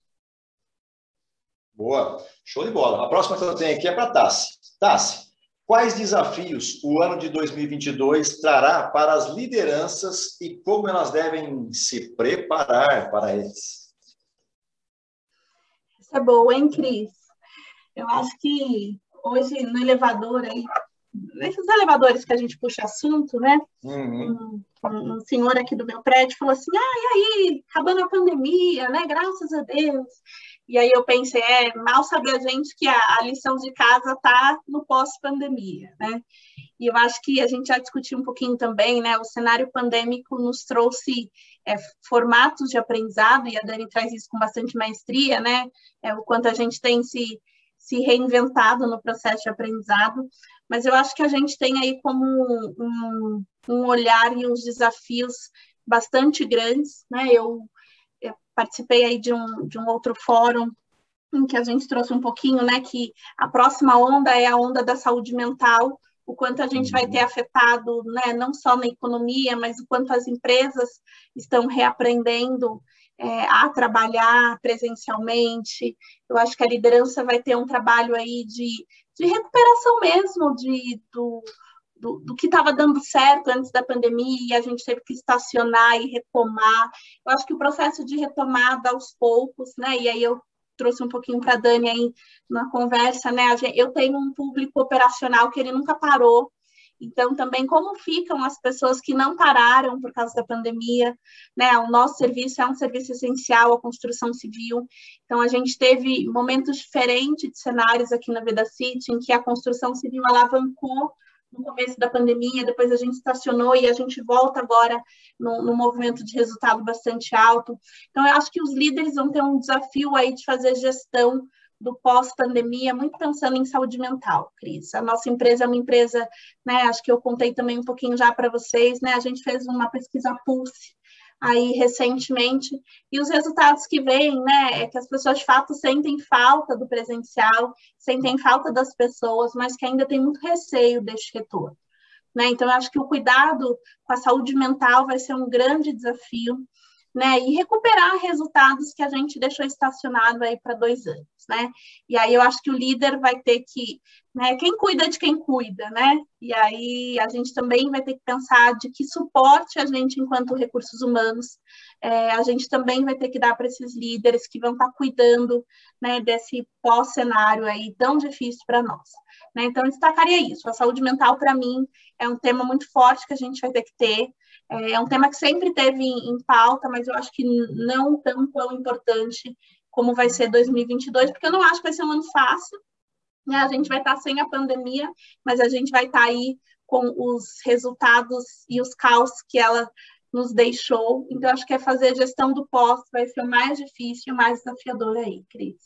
[SPEAKER 1] Boa, show de bola. A próxima que eu tenho aqui é para a Tassi. Tassi, quais desafios o ano de 2022 trará para as lideranças e como elas devem se preparar para eles?
[SPEAKER 3] Isso é boa, hein, Cris? Eu acho que hoje no elevador aí, nesses elevadores que a gente puxa assunto, né? Um senhor aqui do meu prédio falou assim, e aí, acabando a pandemia, né? Graças a Deus. E aí eu pensei, mal sabe a gente que a lição de casa está no pós-pandemia, né? E eu acho que a gente já discutiu um pouquinho também, né? O cenário pandêmico nos trouxe formatos de aprendizado, e a Dani traz isso com bastante maestria, né? O quanto a gente tem se reinventado no processo de aprendizado, mas eu acho que a gente tem aí como um olhar e uns desafios bastante grandes, né? Eu participei aí de um outro fórum em que a gente trouxe um pouquinho, né, que a próxima onda é a onda da saúde mental, o quanto a gente vai ter afetado, né, não só na economia, mas o quanto as empresas estão reaprendendo a trabalhar presencialmente. Eu acho que a liderança vai ter um trabalho aí de recuperação mesmo do que estava dando certo antes da pandemia e a gente teve que estacionar e retomar. Eu acho que o processo de retomada aos poucos, né? E aí eu trouxe um pouquinho para a Dani aí na conversa, né? Eu tenho um público operacional que ele nunca parou. Então, também, como ficam as pessoas que não pararam por causa da pandemia, né? O nosso serviço é um serviço essencial, a construção civil. Então, a gente teve momentos diferentes de cenários aqui na VedaCity, em que a construção civil alavancou no começo da pandemia, depois a gente estacionou e a gente volta agora no movimento de resultado bastante alto. Então, eu acho que os líderes vão ter um desafio aí de fazer gestão do pós-pandemia, muito pensando em saúde mental, Cris. A nossa empresa é uma empresa, né, acho que eu contei também um pouquinho já para vocês, né, a gente fez uma pesquisa Pulse aí recentemente, e os resultados que vêm, né, é que as pessoas de fato sentem falta do presencial, sentem falta das pessoas, mas que ainda tem muito receio deste retorno, né? Então, eu acho que o cuidado com a saúde mental vai ser um grande desafio, né, e recuperar resultados que a gente deixou estacionado aí para 2 anos, né? E aí eu acho que o líder vai ter que, né, quem cuida de quem cuida, né? E aí a gente também vai ter que pensar de que suporte a gente, enquanto recursos humanos, a gente também vai ter que dar para esses líderes que vão estar cuidando, né, desse pós-cenário aí tão difícil para nós, né? Então, eu destacaria isso. A saúde mental, para mim, é um tema muito forte que a gente vai ter que ter. É um tema que sempre teve em pauta, mas eu acho que não tão importante como vai ser 2022, porque eu não acho que vai ser um ano fácil, né? A gente vai estar sem a pandemia, mas a gente vai estar aí com os resultados e os caos que ela nos deixou. Então, acho que fazer a gestão do pós vai ser o mais difícil e o mais desafiador aí, Cris.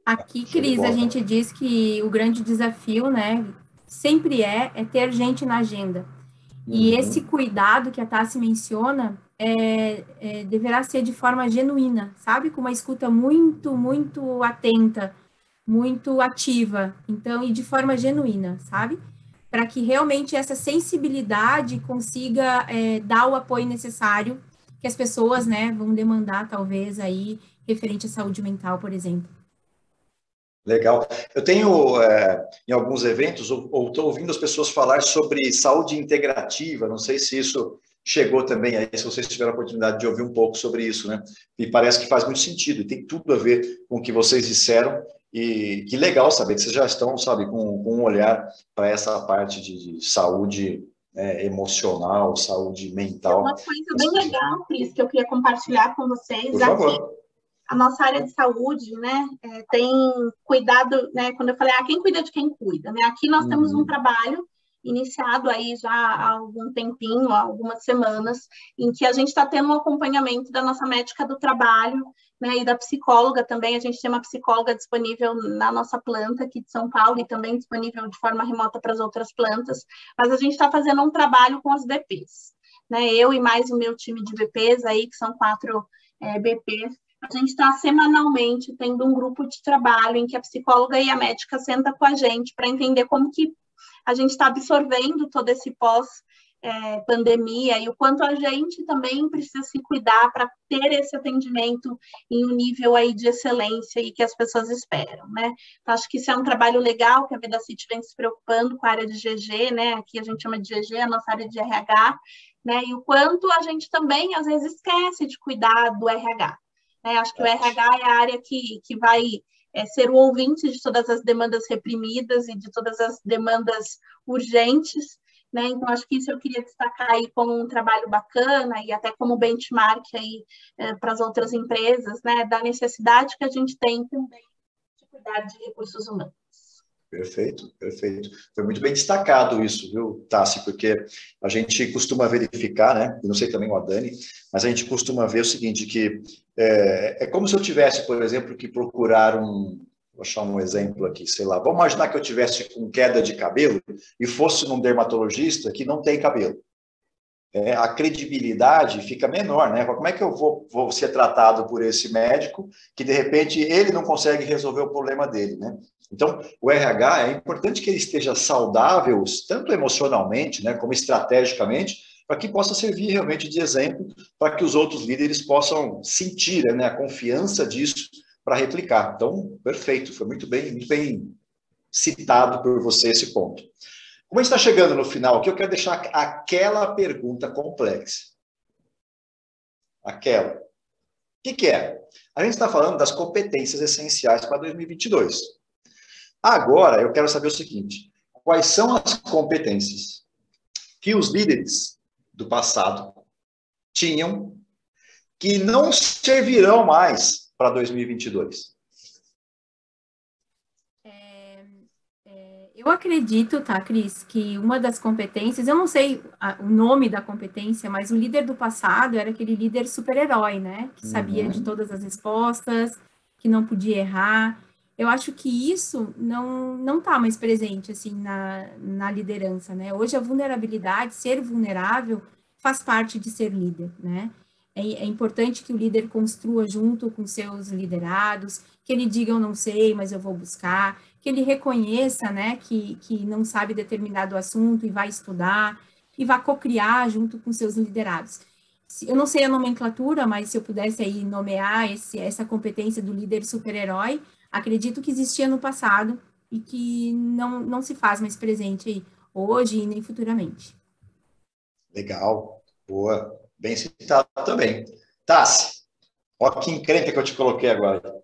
[SPEAKER 2] Aqui, Cris, a gente diz que o grande desafio, né, sempre é ter gente na agenda. E esse cuidado que a Tassi menciona deverá ser de forma genuína, sabe? Com uma escuta muito, muito atenta, muito ativa. Então, e de forma genuína, sabe? Para que realmente essa sensibilidade consiga dar o apoio necessário que as pessoas, né, vão demandar, talvez, aí, referente à saúde mental, por exemplo.
[SPEAKER 1] Legal. Eu tenho, em alguns eventos, ou estou ouvindo as pessoas falar sobre saúde integrativa, não sei se isso chegou também aí, se vocês tiveram a oportunidade de ouvir um pouco sobre isso, né? E parece que faz muito sentido, e tem tudo a ver com o que vocês disseram, e que legal saber que vocês já estão, sabe, com um olhar para essa parte de saúde emocional, saúde mental.
[SPEAKER 3] Uma coisa bem legal, Cris, que eu queria compartilhar com vocês.
[SPEAKER 1] Por favor.
[SPEAKER 3] A nossa área de saúde, né, tem cuidado, né, quando eu falei, quem cuida de quem cuida, né? Aqui nós temos um trabalho iniciado aí já há algum tempinho, há algumas semanas, em que a gente está tendo um acompanhamento da nossa médica do trabalho, né, e da psicóloga também. A gente tem uma psicóloga disponível na nossa planta aqui de São Paulo e também disponível de forma remota para as outras plantas, mas a gente está fazendo um trabalho com as BPs, né? Eu e mais o meu time de BPs aí, que são 4 BPs, a gente está semanalmente tendo um grupo de trabalho em que a psicóloga e a médica sentam com a gente para entender como que a gente está absorvendo todo esse pós-pandemia e o quanto a gente também precisa se cuidar para ter esse atendimento em um nível aí de excelência e que as pessoas esperam, né? Então, acho que isso é um trabalho legal que a VedaCity vem se preocupando com a área de GG, né? Aqui a gente chama de GG, a nossa área de RH, né? E o quanto a gente também, às vezes, esquece de cuidar do RH. Acho que o RH é a área que vai ser o ouvinte de todas as demandas reprimidas e de todas as demandas urgentes, né? Então, acho que isso eu queria destacar aí como um trabalho bacana e até como benchmark aí para as outras empresas, né? Da necessidade que a gente tem também de cuidar de recursos humanos.
[SPEAKER 1] Perfeito, perfeito. Foi muito bem destacado isso, viu, Tassi? Porque a gente costuma verificar, né? E não sei também o Adani, mas a gente costuma ver o seguinte, que é como se eu tivesse, por exemplo, que procurar vou achar um exemplo aqui, sei lá, vamos imaginar que eu tivesse com queda de cabelo e fosse num dermatologista que não tem cabelo. A credibilidade fica menor, né? Como é que eu vou ser tratado por esse médico que, de repente, ele não consegue resolver o problema dele, né? Então, o RH é importante que ele esteja saudável, tanto emocionalmente, né, como estrategicamente, para que possa servir realmente de exemplo para que os outros líderes possam sentir, né, a confiança disso para replicar. Então, perfeito, foi muito bem citado por você esse ponto. Como a gente está chegando no final aqui, eu quero deixar aquela pergunta complexa. Aquela. que é? A gente está falando das competências essenciais para 2022. Agora, eu quero saber o seguinte, quais são as competências que os líderes do passado tinham que não servirão mais para 2022?
[SPEAKER 2] Eu acredito, tá, Cris, que uma das competências, eu não sei o nome da competência, mas o líder do passado era aquele líder super-herói, né? Que sabia de todas as respostas, que não podia errar. Eu acho que isso não tá mais presente, assim, na liderança, né? Hoje a vulnerabilidade, ser vulnerável, faz parte de ser líder, né? É importante que o líder construa junto com seus liderados, que ele diga, eu não sei, mas eu vou buscar, que ele reconheça, né, que não sabe determinado assunto e vai estudar, e vá cocriar junto com seus liderados. Eu não sei a nomenclatura, mas se eu pudesse aí nomear essa competência do líder super-herói, acredito que existia no passado e que não se faz mais presente aí hoje e nem futuramente.
[SPEAKER 1] Legal, boa, bem citado também. Tassi, olha que encrenca que eu te coloquei agora.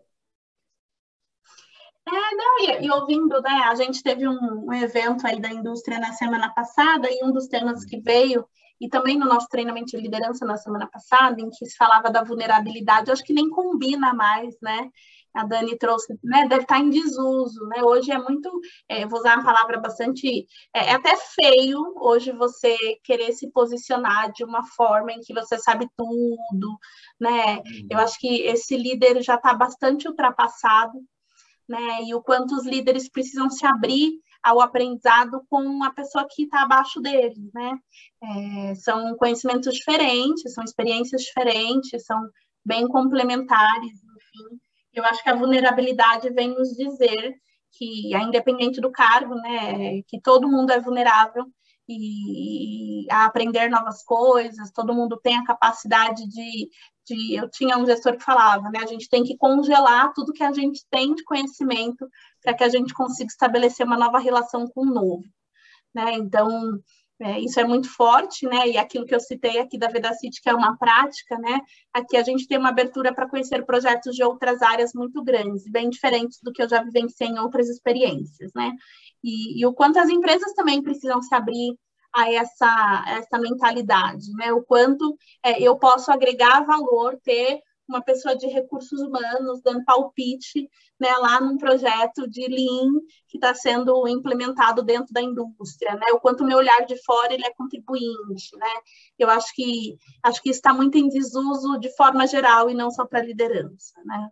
[SPEAKER 3] E ouvindo, né, a gente teve um evento aí da indústria na semana passada, e um dos temas que veio, e também no nosso treinamento de liderança na semana passada, em que se falava da vulnerabilidade, eu acho que nem combina mais, né? A Dani trouxe, né, deve estar em desuso, né? Hoje é muito, vou usar uma palavra bastante, é até feio hoje você querer se posicionar de uma forma em que você sabe tudo, né? Eu acho que esse líder já está bastante ultrapassado, né? E o quanto os líderes precisam se abrir ao aprendizado com a pessoa que está abaixo deles, né? São conhecimentos diferentes, são experiências diferentes, são bem complementares, enfim. Eu acho que a vulnerabilidade vem nos dizer que, independente do cargo, né, que todo mundo é vulnerável e a aprender novas coisas, todo mundo tem a capacidade eu tinha um gestor que falava, né, a gente tem que congelar tudo que a gente tem de conhecimento para que a gente consiga estabelecer uma nova relação com o novo, né, então isso é muito forte, né, e aquilo que eu citei aqui da Vedacity, que é uma prática, né, aqui a gente tem uma abertura para conhecer projetos de outras áreas muito grandes, bem diferentes do que eu já vivenciei em outras experiências, né, e o quanto as empresas também precisam se abrir a essa mentalidade, né? O quanto eu posso agregar valor, ter uma pessoa de recursos humanos dando palpite, né, lá num projeto de Lean que está sendo implementado dentro da indústria, né? O quanto o meu olhar de fora ele é contribuinte, né? Eu acho que isso está muito em desuso de forma geral e não só para a liderança, né?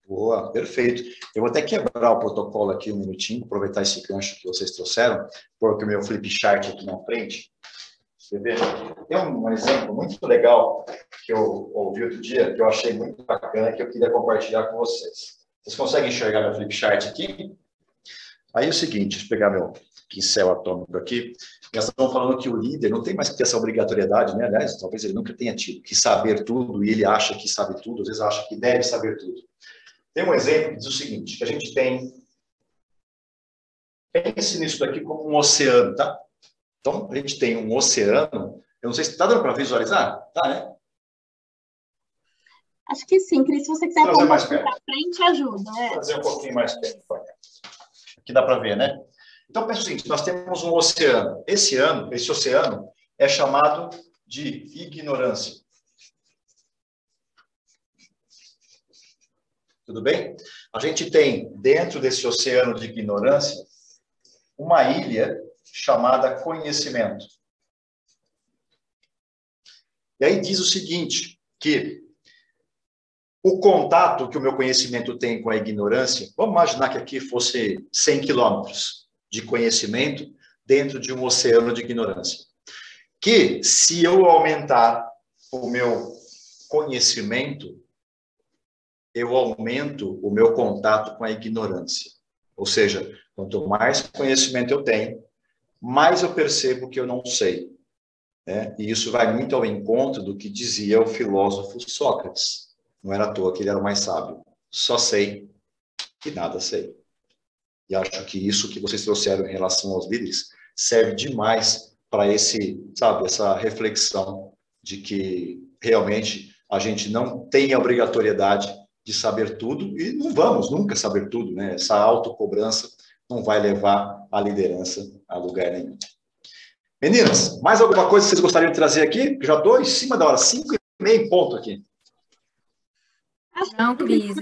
[SPEAKER 1] Boa, perfeito. Eu vou até quebrar o protocolo aqui um minutinho, aproveitar esse gancho que vocês trouxeram, porque o meu flip chart aqui na frente. Você vê? Tem um exemplo muito legal que eu ouvi outro dia, que eu achei muito bacana, que eu queria compartilhar com vocês. Vocês conseguem enxergar meu flip chart aqui? Aí é o seguinte, deixa eu pegar meu pincel atômico aqui. Nós estamos falando que o líder não tem mais que ter essa obrigatoriedade, né? Aliás, talvez ele nunca tenha tido que saber tudo, e ele acha que sabe tudo, às vezes acha que deve saber tudo. Tem um exemplo que diz o seguinte, que a gente tem... Pense nisso daqui como um oceano, tá? Então, a gente tem um oceano... Eu não sei se está dando para visualizar. Tá, né?
[SPEAKER 3] Acho que sim, Cris. Se você quiser pôr um pouquinho para frente, ajuda.
[SPEAKER 1] Vou trazer um pouquinho mais perto. Aqui dá para ver, né? Então, pensa o seguinte, nós temos um oceano. Esse oceano é chamado de ignorância. Tudo bem? A gente tem, dentro desse oceano de ignorância, uma ilha chamada conhecimento. E aí diz o seguinte, que o contato que o meu conhecimento tem com a ignorância, vamos imaginar que aqui fosse 100 quilômetros de conhecimento dentro de um oceano de ignorância. Que, se eu aumentar o meu conhecimento, eu aumento o meu contato com a ignorância. Ou seja, quanto mais conhecimento eu tenho, mais eu percebo que eu não sei. Né? E isso vai muito ao encontro do que dizia o filósofo Sócrates. Não era à toa que ele era o mais sábio. Só sei e nada sei. E acho que isso que vocês trouxeram em relação aos líderes serve demais para essa reflexão de que realmente a gente não tem a obrigatoriedade de saber tudo e não vamos nunca saber tudo, né? Essa autocobrança não vai levar a liderança a lugar nenhum. Meninas, mais alguma coisa que vocês gostariam de trazer aqui? Já estou em cima da hora, 5h30 em ponto aqui.
[SPEAKER 2] Não, Cris,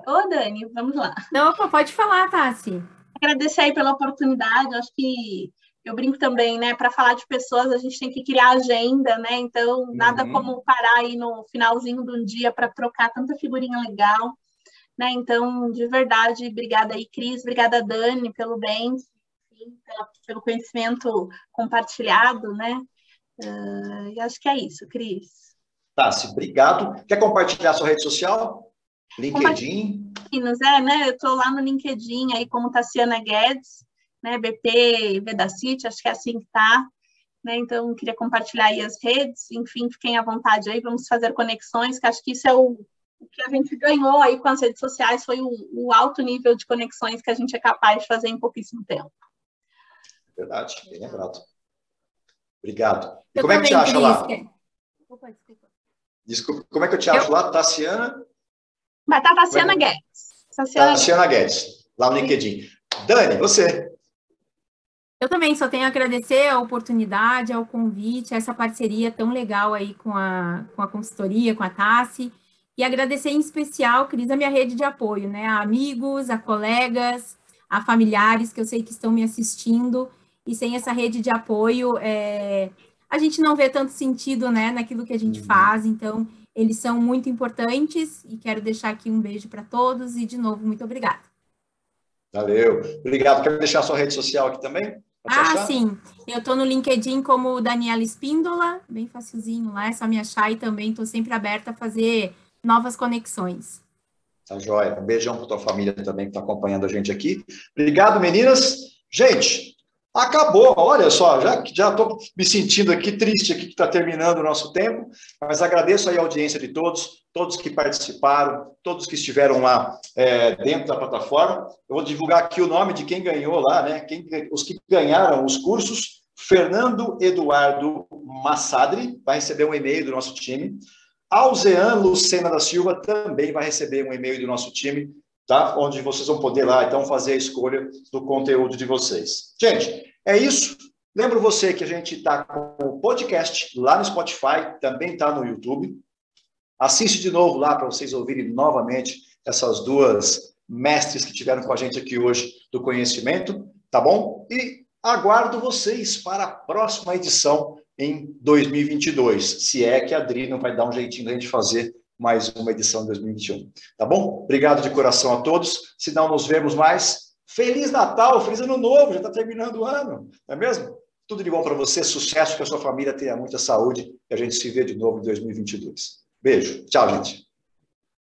[SPEAKER 3] Ô, Dani, vamos lá.
[SPEAKER 2] Não, pode falar, Tassi.
[SPEAKER 3] Agradecer aí pela oportunidade, acho que eu brinco também, né, para falar de pessoas a gente tem que criar agenda, né, então nada como parar aí no finalzinho de um dia para trocar tanta figurinha legal, né, então de verdade, obrigada aí, Cris, obrigada, Dani, pelo bem, pelo conhecimento compartilhado, né, e acho que é isso, Cris.
[SPEAKER 1] Tassi, obrigado. Quer compartilhar sua rede social? LinkedIn?
[SPEAKER 3] Né, eu estou lá no LinkedIn aí como Tassiana Guedes, né, BP Vedacity, acho que é assim que está, né, então queria compartilhar aí as redes, enfim, fiquem à vontade aí, vamos fazer conexões, que acho que isso é o que a gente ganhou aí com as redes sociais, foi o alto nível de conexões que a gente é capaz de fazer em pouquíssimo tempo.
[SPEAKER 1] Verdade, bem lembrado. Obrigado. E como é que te acha lá? Desculpa, como é que eu te acho lá, Tassiana?
[SPEAKER 3] Vai estar Tassiana Guedes.
[SPEAKER 1] Tassiana Guedes, lá no LinkedIn. Dani, você?
[SPEAKER 2] Eu também só tenho a agradecer a oportunidade, ao convite, a essa parceria tão legal aí com a consultoria, com a Tassi, e agradecer em especial, Cris, a minha rede de apoio, né, a amigos, a colegas, a familiares que eu sei que estão me assistindo, e sem essa rede de apoio, a gente não vê tanto sentido, né, naquilo que a gente faz, então eles são muito importantes, e quero deixar aqui um beijo para todos, e de novo, muito obrigada.
[SPEAKER 1] Valeu. Obrigado. Quer deixar a sua rede social aqui também?
[SPEAKER 2] Sim. Eu estou no LinkedIn como Daniela Espíndola, bem facilzinho lá, é só me achar e também estou sempre aberta a fazer novas conexões.
[SPEAKER 1] Tá joia. Um beijão para tua família também que está acompanhando a gente aqui. Obrigado, meninas. Gente, acabou. Olha só, já estou me sentindo aqui triste aqui que está terminando o nosso tempo, mas agradeço aí a audiência de todos que participaram, todos que estiveram lá dentro da plataforma. Eu vou divulgar aqui o nome de quem ganhou lá, né? Os que ganharam os cursos. Fernando Eduardo Massadri vai receber um e-mail do nosso time. Alzean Lucena da Silva também vai receber um e-mail do nosso time, tá? Onde vocês vão poder lá, então, fazer a escolha do conteúdo de vocês. Gente, é isso. Lembro você que a gente está com o podcast lá no Spotify, também está no YouTube. Assiste de novo lá para vocês ouvirem novamente essas duas mestres que tiveram com a gente aqui hoje do conhecimento, tá bom? E aguardo vocês para a próxima edição em 2022, se é que a Adri não vai dar um jeitinho da gente fazer mais uma edição de 2021, tá bom? Obrigado de coração a todos, se não nos vemos mais, Feliz Natal, Feliz Ano Novo, já está terminando o ano, não é mesmo? Tudo de bom para você, sucesso, que a sua família tenha muita saúde e a gente se vê de novo em 2022. Beijo, tchau, gente.